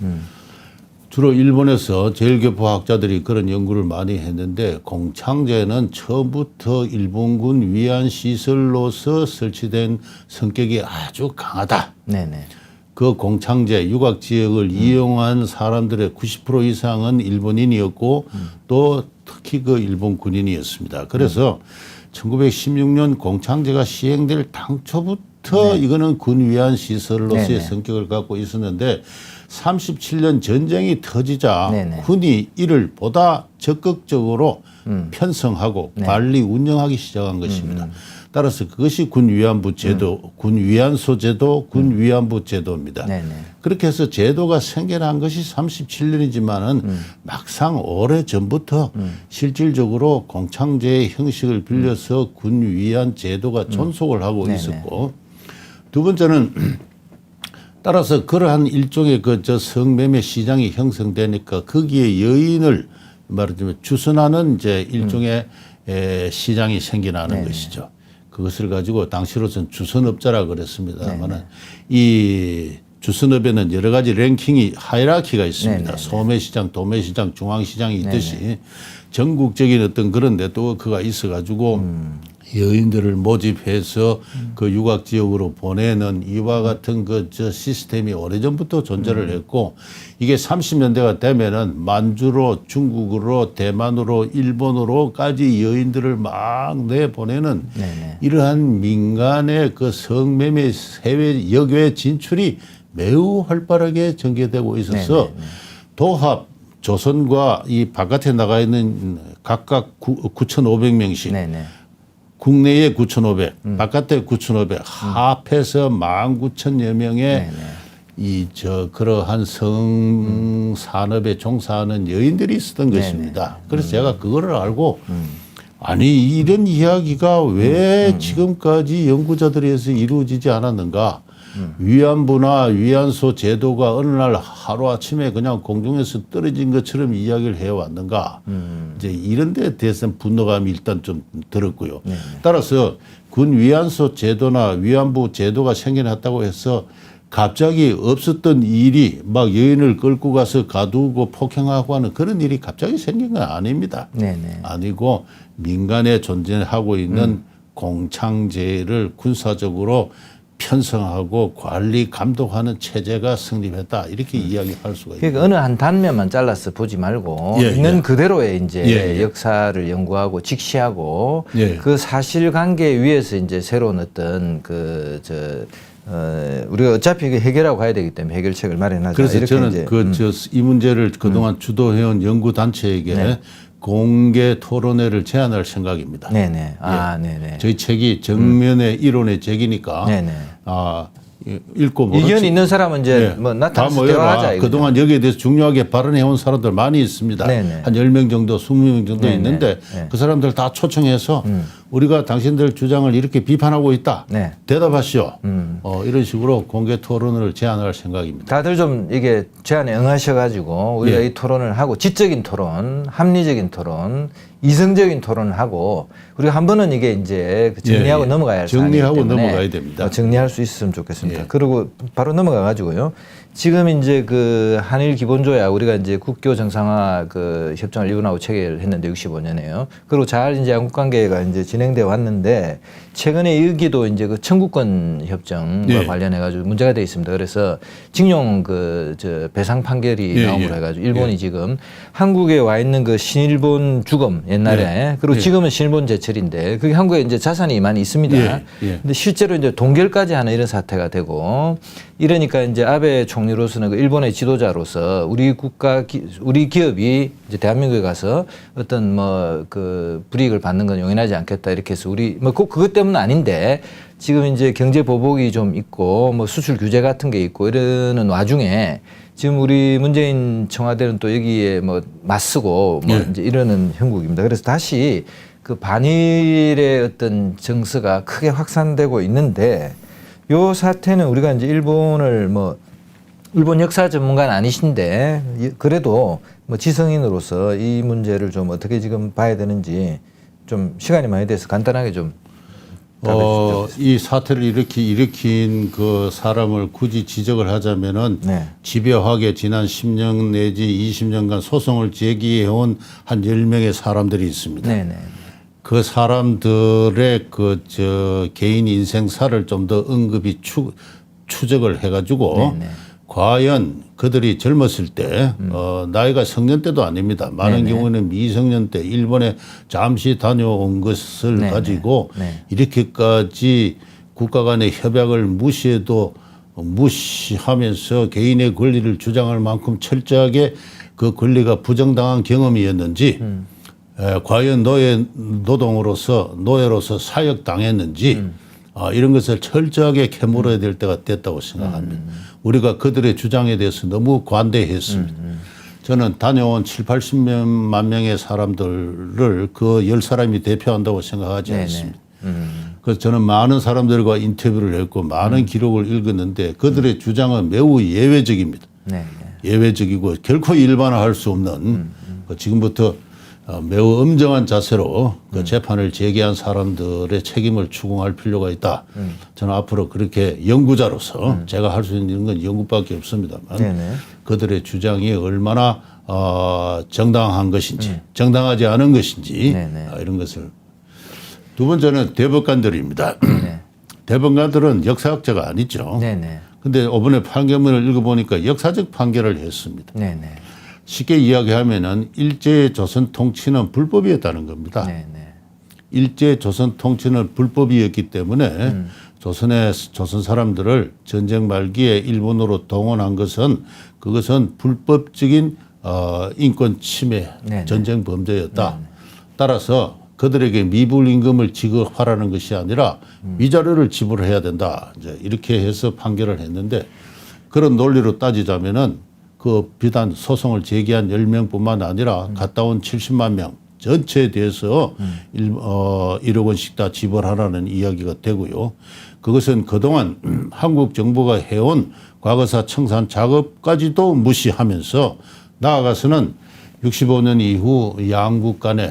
B: 주로 일본에서 제일교포 학자들이 그런 연구를 많이 했는데 공창제는 처음부터 일본군 위안 시설로서 설치된 성격이 아주 강하다. 그 공창제 육악 지역을 이용한 사람들의 90% 이상은 일본인이었고 또 특히 그 일본 군인이었습니다. 그래서 1916년 공창제가 시행될 당초부터 이거는 군 위안 시설로서의 성격을 갖고 있었는데 37년 전쟁이 터지자 군이 이를 보다 적극적으로 편성하고 관리 운영하기 시작한 것입니다. 따라서 그것이 군위안부 제도, 군위안소 제도, 군위안부 제도입니다.
A: 네네.
B: 그렇게 해서 제도가 생겨난 것이 37년이지만은 막상 오래 전부터 실질적으로 공창제의 형식을 빌려서 군위안 제도가 존속을 하고
A: 네네.
B: 있었고, 두 번째는 따라서 그러한 일종의 저 성매매 시장이 형성되니까 거기에 여인을 말하자면 주선하는 이제 일종의 시장이 생겨나는 것이죠. 그것을 가지고 당시로서는 주선업자라 그랬습니다만은 이 주선업에는 여러 가지 랭킹이 하이라키가 있습니다.
A: 네네.
B: 소매시장, 도매시장, 중앙시장이 있듯이 전국적인 어떤 그런 네트워크가 있어가지고 여인들을 모집해서 그 유학 지역으로 보내는 이와 같은 그 저 시스템이 오래전부터 존재를 했고, 이게 30년대가 되면은 만주로, 중국으로, 대만으로, 일본으로까지 여인들을 막 내보내는
A: 네네.
B: 이러한 민간의 그 성매매 해외 여교의 진출이 매우 활발하게 전개되고 있어서 도합 조선과 이 바깥에 나가 있는 각각 9,500명씩
A: 네네.
B: 국내에 9,500, 바깥에 9,500 합해서 19,000여 명의 이 그러한 성산업에 종사하는 여인들이 있었던 것입니다. 그래서 제가 그거를 알고 아니 이런 이야기가 왜 지금까지 연구자들에 의해서 이루어지지 않았는가? 위안부나 위안소 제도가 어느 날 하루아침에 그냥 공중에서 떨어진 것처럼 이야기를 해왔는가. 이제 이런 데에 대해서는 분노감이 일단 좀 들었고요. 따라서 군 위안소 제도나 위안부 제도가 생겨났다고 해서 갑자기 없었던 일이 막 여인을 끌고 가서 가두고 폭행하고 하는 그런 일이 갑자기 생긴 건 아닙니다.
A: 네네.
B: 아니고 민간에 존재하고 있는 공창제를 군사적으로 편성하고 관리 감독하는 체제가 성립했다 이렇게 이야기할 수가 있습니다.
A: 그러니까 어느 한 단면만 잘라서 보지 말고 있는 그대로의 이제 역사를 연구하고 직시하고 그 사실관계 위에서 이제 새로운 어떤 우리가 어차피 해결하고 가야 되기 때문에 해결책을 마련하자.
B: 그래서
A: 이렇게
B: 저는
A: 이제
B: 이 문제를 그동안 주도해온 연구 단체에게 공개 토론회를 제안할 생각입니다.
A: 네네. 네네.
B: 저희 책이 정면의 이론의 책이니까
A: 네네.
B: 읽고
A: 의견이 있는 사람은 이제 뭐 나타나서 대화하자. 이거죠.
B: 그동안 여기에 대해서 중요하게 발언해온 사람들 많이 있습니다.
A: 네네.
B: 한 10명 정도, 20명 정도
A: 네네.
B: 있는데
A: 네.
B: 그 사람들 다 초청해서 우리가 당신들 주장을 이렇게 비판하고 있다.
A: 네.
B: 대답하시오. 이런 식으로 공개 토론을 제안할 생각입니다.
A: 다들 좀 이게 제안에 응하셔가지고 우리가 이 토론을 하고 지적인 토론, 합리적인 토론, 이성적인 토론을 하고 우리가 한 번은 이게 이제 정리하고 넘어가야 할 사안이기
B: 정리하고
A: 때문에
B: 넘어가야 됩니다.
A: 정리할 수 있었으면 좋겠습니다. 그리고 바로 넘어가가지고요. 지금 이제 그 한일 기본조약 우리가 이제 국교 정상화 그 협정을 일본하고 체결했는데 65년에요. 그리고 잘 이제 양국 관계가 이제 진행되어 왔는데 최근에 여기도 이제 그 청구권 협정과 관련해 가지고 문제가 돼 있습니다. 그래서 징용 배상 판결이 나오고 해가지고 일본이 지금 한국에 와 있는 그 신일본 주검 옛날에 그리고 지금은 신일본 제철인데 그게 한국에 이제 자산이 많이 있습니다. 근데 실제로 이제 동결까지 하는 이런 사태가 되고 이러니까 이제 아베 총리로서는 그 일본의 지도자로서 우리 기업이 이제 대한민국에 가서 어떤 그 불이익을 받는 건 용인하지 않겠다 이렇게 해서 우리 꼭 그것 때문은 아닌데 지금 이제 경제 보복이 좀 있고 수출 규제 같은 게 있고 이러는 와중에 지금 우리 문재인 청와대는 또 여기에 맞서고 이제 이러는 형국입니다. 그래서 다시 그 반일의 어떤 정서가 크게 확산되고 있는데 요 사태는 우리가 이제 일본 역사 전문가는 아니신데 그래도 지성인으로서 이 문제를 좀 어떻게 지금 봐야 되는지 좀 시간이 많이 돼서 간단하게 좀 답해 주시죠.
B: 이 사태를 일으킨 그 사람을 굳이 지적을 하자면은 집요하게 지난 10년 내지 20년간 소송을 제기해온 한 10명의 사람들이 있습니다.
A: 네네.
B: 그 사람들의 개인 인생사를 좀 더 언급이 추적을 해가지고 과연 그들이 젊었을 때 나이가 성년 때도 아닙니다. 많은 경우는 미성년 때 일본에 잠시 다녀온 것을 가지고 이렇게까지 국가 간의 협약을 무시하면서 개인의 권리를 주장할 만큼 철저하게 그 권리가 부정당한 경험이었는지 과연 노예로서 사역당했는지 이런 것을 철저하게 캐물어야 될 때가 됐다고 생각합니다. 우리가 그들의 주장에 대해서 너무 관대했습니다. 저는 다녀온 7, 80만 명의 사람들을 그 10사람이 대표한다고 생각하지 않습니다. 그래서 저는 많은 사람들과 인터뷰를 했고 많은 기록을 읽었는데 그들의 주장은 매우 예외적입니다. 예외적이고 결코 일반화할 수 없는 지금부터 매우 엄정한 자세로 그 재판을 제기한 사람들의 책임을 추궁할 필요가 있다. 저는 앞으로 그렇게 연구자로서 제가 할 수 있는 건 연구밖에 없습니다만 그들의 주장이 얼마나 정당한 것인지 정당하지 않은 것인지 이런 것을. 두 번째는 대법관들입니다. 대법관들은 역사학자가 아니죠. 근데 이번에 판결문을 읽어보니까 역사적 판결을 했습니다. 쉽게 이야기하면은 일제 조선 통치는 불법이었다는 겁니다. 일제 조선 통치는 불법이었기 때문에 조선 사람들을 전쟁 말기에 일본으로 동원한 것은 그것은 불법적인 인권 침해, 전쟁 범죄였다. 따라서 그들에게 미불 임금을 지급하라는 것이 아니라 위자료를 지불해야 된다. 이제 이렇게 해서 판결을 했는데 그런 논리로 따지자면은 그 비단 소송을 제기한 10명뿐만 아니라 갔다 온 70만 명 전체에 대해서 1억 원씩 다 지불하라는 이야기가 되고요. 그것은 그동안 한국 정부가 해온 과거사 청산 작업까지도 무시하면서 나아가서는 65년 이후 양국 간의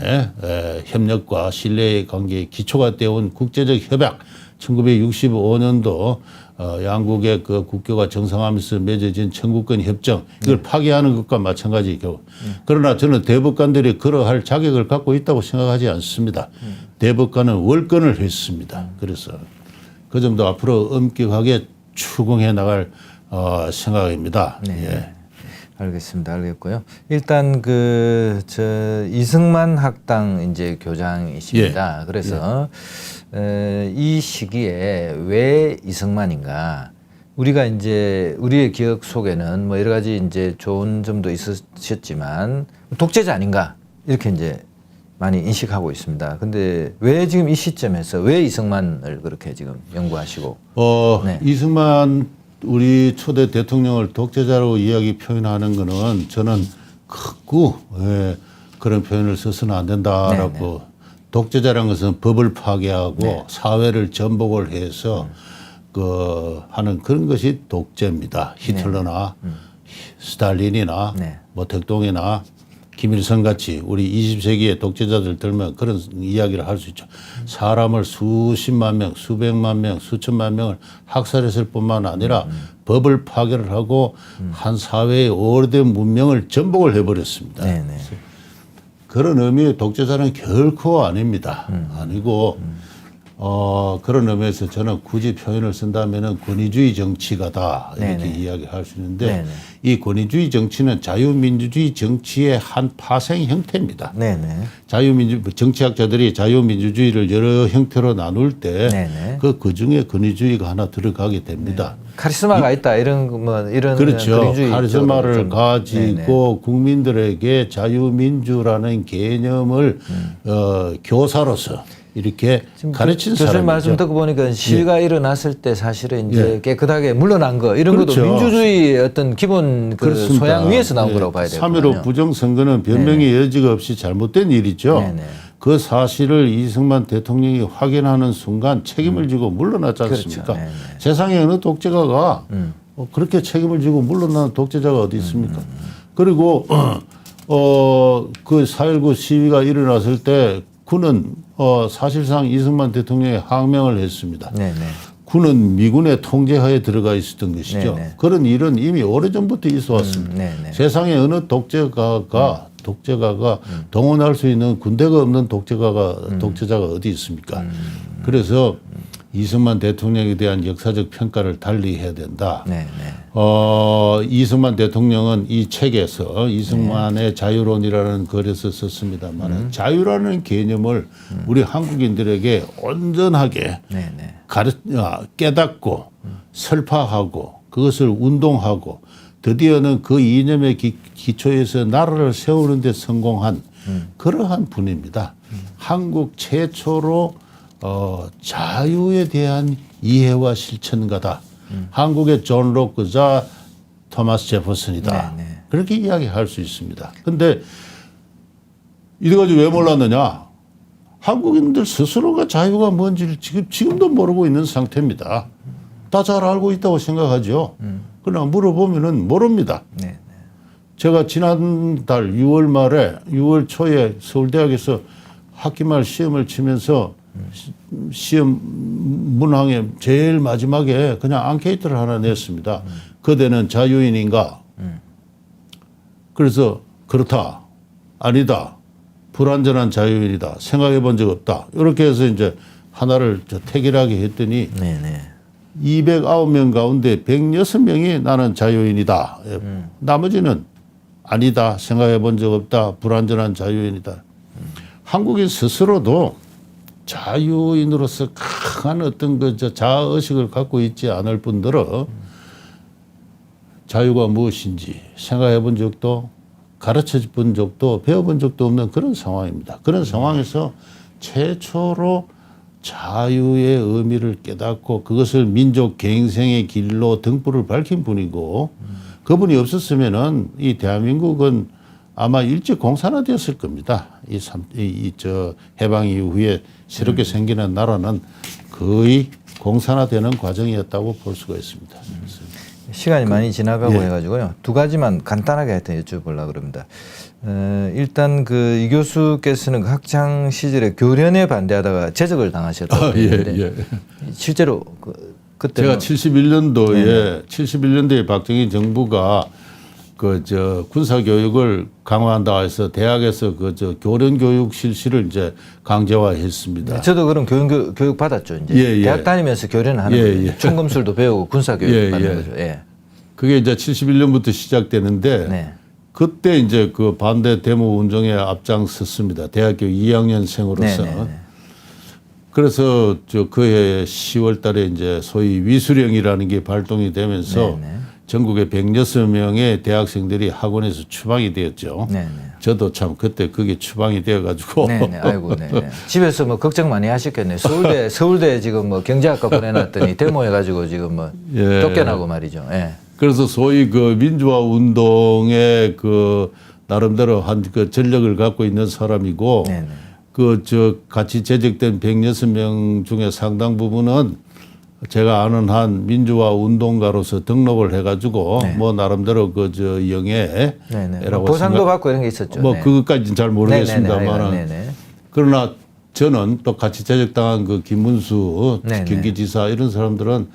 B: 협력과 신뢰의 관계에 기초가 되어온 국제적 협약 1965년도 양국의 그 국교가 정상화하면서 맺어진 청구권 협정 이걸 파기하는 것과 마찬가지고 그러나 저는 대법관들이 그러할 자격을 갖고 있다고 생각하지 않습니다. 대법관은 월권을 했습니다. 그래서 그 점도 앞으로 엄격하게 추궁해 나갈 생각입니다.
A: 알겠습니다. 알겠고요. 일단 이승만 학당 이제 교장이십니다. 그래서 이 시기에 왜 이승만인가? 우리가 이제 우리의 기억 속에는 뭐 여러 가지 이제 좋은 점도 있으셨지만 독재자 아닌가? 이렇게 이제 많이 인식하고 있습니다. 근데 왜 지금 이 시점에서 왜 이승만을 그렇게 지금 연구하시고?
B: 이승만 우리 초대 대통령을 독재자로 이야기 표현하는 거는 저는 극구 그런 표현을 써서는 안 된다라고. 독재자라는 것은 법을 파괴하고 사회를 전복을 해서 하는 그런 것이 독재입니다. 히틀러나 스탈린이나 뭐 덕동이나 김일성 같이 우리 20세기의 독재자들 들면 그런 이야기를 할 수 있죠. 사람을 수십만 명, 수백만 명, 수천만 명을 학살했을 뿐만 아니라 법을 파괴를 하고 한 사회의 오래된 문명을 전복을 해버렸습니다. 그런 의미의 독재자는 결코 아닙니다. 아니고 그런 의미에서 저는 굳이 표현을 쓴다면은 권위주의 정치가다 이렇게 이야기할 수 있는데 이 권위주의 정치는 자유민주주의 정치의 한 파생 형태입니다. 정치학자들이 자유민주주의를 여러 형태로 나눌 때 그 중에 권위주의가 하나 들어가게 됩니다.
A: 카리스마가 있다 이런
B: 그렇죠. 카리스마를 가지고 국민들에게 자유민주라는 개념을 교사로서 이렇게 가르친 사람이죠.
A: 교수님 말씀 듣고 보니까 시위가 일어났을 때 사실은 이제 깨끗하게 물러난 거 이런 것도 민주주의의 어떤 기본 소양 위에서 나온 거라고 봐야 되거든요.
B: 3.15 부정선거는 변명의 여지가 없이 잘못된 일이죠. 그 사실을 이승만 대통령이 확인하는 순간 책임을 지고 물러났지 않습니까? 세상에 어느 독재가가 그렇게 책임을 지고 물러나는 독재자가 어디 있습니까? 그리고 그 4.19 시위가 일어났을 때 군은 사실상 이승만 대통령이 항명을 했습니다. 군은 미군의 통제하에 들어가 있었던 것이죠. 그런 일은 이미 오래전부터 있어 왔습니다. 세상에 어느 독재가가 동원할 수 있는 군대가 없는 독재자가 어디 있습니까? 그래서 이승만 대통령에 대한 역사적 평가를 달리 해야 된다. 이승만 대통령은 이 책에서 이승만의 자유론이라는 글에서 썼습니다만 자유라는 개념을 우리 한국인들에게 온전하게 깨닫고 설파하고 그것을 운동하고 드디어는 그 이념의 기초에서 나라를 세우는 데 성공한 그러한 분입니다. 한국 최초로 자유에 대한 이해와 실천가다. 한국의 존 록크자 토마스 제퍼슨이다.
A: 네, 네.
B: 그렇게 이야기할 수 있습니다. 근데 이래가지고 왜 몰랐느냐? 한국인들 스스로가 자유가 뭔지를 지금도 모르고 있는 상태입니다. 다 잘 알고 있다고 생각하죠. 그러나 물어보면은 모릅니다.
A: 네, 네.
B: 제가 지난달 6월 말에 6월 초에 서울대학에서 학기말 시험을 치면서 시험 문항에 제일 마지막에 그냥 앙케이트를 하나 냈습니다. 그대는 자유인인가? 그래서 그렇다, 아니다, 불완전한 자유인이다, 생각해 본 적 없다. 이렇게 해서 이제 하나를 택일하게 했더니
A: 네, 네.
B: 209명 가운데 106명이 나는 자유인이다. 나머지는 아니다, 생각해 본 적 없다, 불완전한 자유인이다. 한국인 스스로도 자유인으로서 강한 어떤 그 자아의식을 갖고 있지 않을 뿐더러 자유가 무엇인지 생각해 본 적도 가르쳐 본 적도 배워본 적도 없는 그런 상황입니다. 그런 상황에서 최초로 자유의 의미를 깨닫고 그것을 민족 갱생의 길로 등불을 밝힌 분이고 그분이 없었으면은 이 대한민국은 아마 일찍 공산화되었을 겁니다. 해방 이후에 새롭게 생기는 나라는 거의 공산화되는 과정이었다고 볼 수가 있습니다.
A: 시간이 많이 지나가고
B: 예.
A: 해가지고요. 두 가지만 간단하게 하여튼 여쭤보려고 그럽니다. 일단 그 이 교수께서는 그 학창 시절에 교련에 반대하다가 제적을 당하셨다고 했는데
B: 예.
A: 실제로 그때
B: 제가 71년도에 박정희 정부가 군사 교육을 강화한다 해서 대학에서 교련 교육 실시를 이제 강제화했습니다.
A: 저도 그런 교육 받았죠. 이제 대학 다니면서 교련을 하는 거예요. 총검술도 배우고 군사 교육 받는 거죠. 예.
B: 그게 이제 71년부터 시작되는데
A: 네.
B: 그때 이제 그 반대 데모 운동에 앞장섰습니다. 대학교 2학년생으로서.
A: 네네네.
B: 그래서 그해 10월 달에 이제 소위 위수령이라는 게 발동이 되면서
A: 네네.
B: 전국에 106명의 대학생들이 학원에서 추방이 되었죠.
A: 네네.
B: 저도 참 그때 그게 추방이 되어가지고.
A: 네네. 아이고, 네. 집에서 뭐 걱정 많이 하셨겠네요. 서울대 지금 뭐 경제학과 보내놨더니 데모해가지고 지금 뭐 쫓겨나고 말이죠. 예.
B: 그래서 소위 그 민주화 운동의 나름대로 한 전력을 갖고 있는 사람이고
A: 네네.
B: 같이 제적된 106명 중에 상당 부분은 제가 아는 한 민주화 운동가로서 등록을 해가지고 뭐 나름대로 영예라고
A: 보상도 받고 이런 게 있었죠.
B: 뭐
A: 네.
B: 그것까지는 잘 모르겠습니다만
A: 네네.
B: 그러나 저는 또 같이 제적당한 김문수 경기지사 이런 사람들은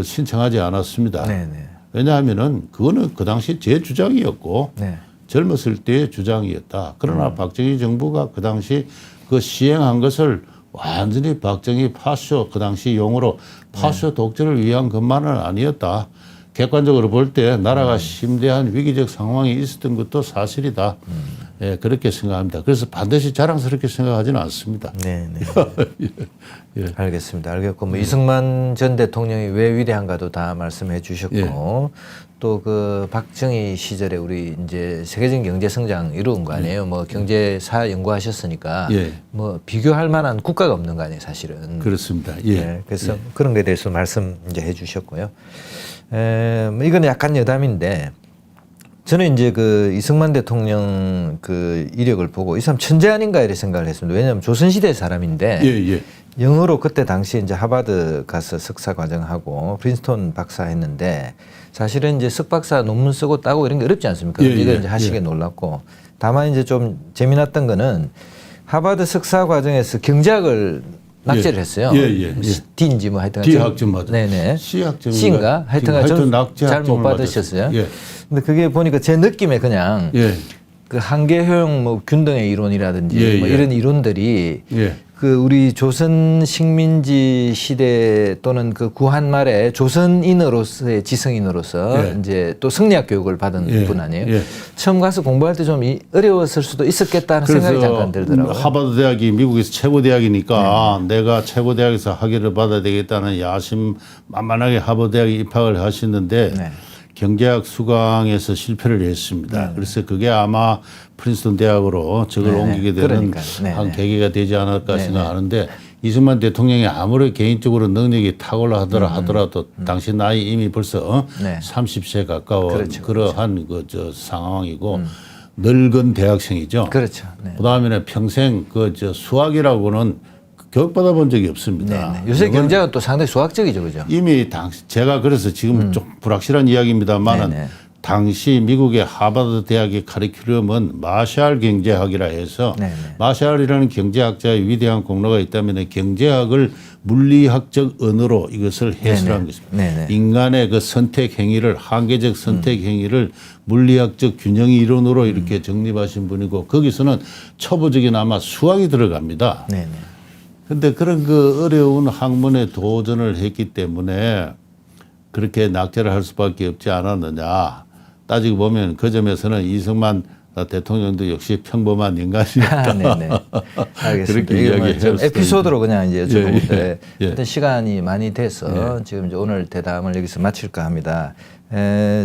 B: 신청하지 않았습니다.
A: 네네.
B: 왜냐하면은 그거는 그 당시 제 주장이었고
A: 네.
B: 젊었을 때의 주장이었다. 그러나 박정희 정부가 그 당시 시행한 것을 완전히 박정희 파쇼 그 당시 용어로 파쇼 독재를 위한 것만은 아니었다. 객관적으로 볼 때 나라가 심대한 위기적 상황이 있었던 것도 사실이다. 예, 그렇게 생각합니다. 그래서 반드시 자랑스럽게 생각하지는 않습니다.
A: 네. 알겠습니다. 알겠고 뭐 이승만 전 대통령이 왜 위대한가도 다 말씀해 주셨고 또 그 박정희 시절에 우리 이제 세계적인 경제 성장 이루은 거 아니에요. 뭐 경제사 연구하셨으니까 뭐 비교할 만한 국가가 없는 거 아니에요, 사실은.
B: 그렇습니다.
A: 네, 그래서 그런 거에 대해서 말씀 이제 해주셨고요. 뭐 이건 약간 여담인데 저는 이제 그 이승만 대통령 그 이력을 보고 이 사람 천재 아닌가 이렇게 생각을 했습니다. 왜냐하면 조선시대 사람인데 영어로 그때 당시 이제 하버드 가서 석사 과정하고 프린스톤 박사 했는데 사실은 이제 석박사 논문 쓰고 따고 이런 게 어렵지 않습니까? 이거 이제 하시기에 놀랐고 다만 이제 좀 재미났던 거는 하버드 석사 과정에서 경제학을 낙제를 했어요. D인지 뭐 하여튼
B: D 학점 맞아요.
A: 네네.
B: C학점인가?
A: 하여튼 잘 못 받으셨어요. 근데 그게 보니까 제 느낌에 그냥 그 한계효용 뭐 균등의 이론이라든지 뭐 이런 이론들이 그 우리 조선 식민지 시대 또는 그 구한 말에 조선인으로서의 지성인으로서 이제 또 성리학 교육을 받은 분 아니에요. 처음 가서 공부할 때 좀 어려웠을 수도 있었겠다는 생각이 잠깐 들더라고요.
B: 하버드 대학이 미국에서 최고 대학이니까 내가 최고 대학에서 학위를 받아야 되겠다는 야심 만만하게 하버드 대학에 입학을 하시는데 경제학 수강에서 실패를 했습니다. 그래서 그게 아마 프린스턴 대학으로 적을 옮기게 되는
A: 그러니까요.
B: 한 계기가 되지 않을까 생각하는데 이승만 대통령이 아무리 개인적으로 능력이 탁월하 하더라도 당시 나이 이미 벌써 30세 가까운
A: 그렇죠,
B: 그러한 상황이고 늙은 대학생이죠.
A: 그렇죠. 네.
B: 그다음에는 평생 수학이라고는 교육받아 본 적이 없습니다.
A: 네. 요새 경제가 또 상당히 수학적이죠, 그죠?
B: 이미 제가 그래서 지금 좀 불확실한 이야기입니다만은
A: 네네.
B: 당시 미국의 하버드 대학의 카리큘럼은 마샬 경제학이라 해서
A: 네네.
B: 마샬이라는 경제학자의 위대한 공로가 있다면 경제학을 물리학적 언어로 이것을 해설한 것입니다.
A: 네네.
B: 인간의 그 선택 행위를 한계적 선택 행위를 물리학적 균형 이론으로 이렇게 정립하신 분이고 거기서는 초보적인 아마 수학이 들어갑니다.
A: 네네.
B: 근데 그런 그 어려운 학문에 도전을 했기 때문에 그렇게 낙제를 할 수밖에 없지 않았느냐. 따지고 보면 그 점에서는 이승만 대통령도 역시 평범한 인간이었다.
A: 네네. 알겠습니다.
B: 그렇게
A: 이거
B: 이야기할 수도
A: 에피소드로 그냥 이제 여쭤보는데
B: 예.
A: 어떤 시간이 많이 돼서 지금 이제 오늘 대담을 여기서 마칠까 합니다.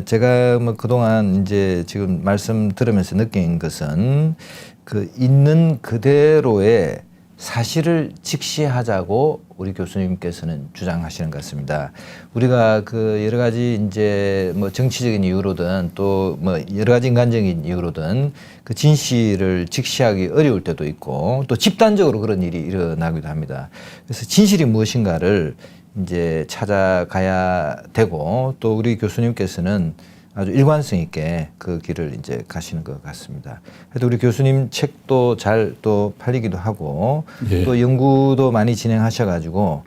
A: 제가 뭐 그동안 이제 지금 말씀 들으면서 느낀 것은 그 있는 그대로의 사실을 직시하자고 우리 교수님께서는 주장하시는 것 같습니다. 우리가 그 여러 가지 이제 뭐 정치적인 이유로든 또 뭐 여러 가지 인간적인 이유로든 그 진실을 직시하기 어려울 때도 있고 또 집단적으로 그런 일이 일어나기도 합니다. 그래서 진실이 무엇인가를 이제 찾아가야 되고 또 우리 교수님께서는 아주 일관성 있게 그 길을 이제 가시는 것 같습니다. 그래도 우리 교수님 책도 잘 또 팔리기도 하고
B: 예.
A: 또 연구도 많이 진행하셔가지고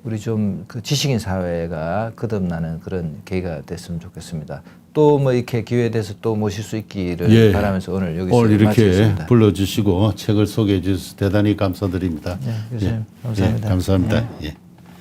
A: 우리 좀 그 지식인 사회가 거듭나는 그런 계기가 됐으면 좋겠습니다. 또 뭐 이렇게 기회에 대해서 또 모실 수 있기를
B: 예.
A: 바라면서 오늘 여기서
B: 오늘 이렇게
A: 마치겠습니다.
B: 불러주시고 책을 소개해 주셔서 대단히 감사드립니다.
A: 네, 교수님 감사합니다.
B: 감사합니다. 예.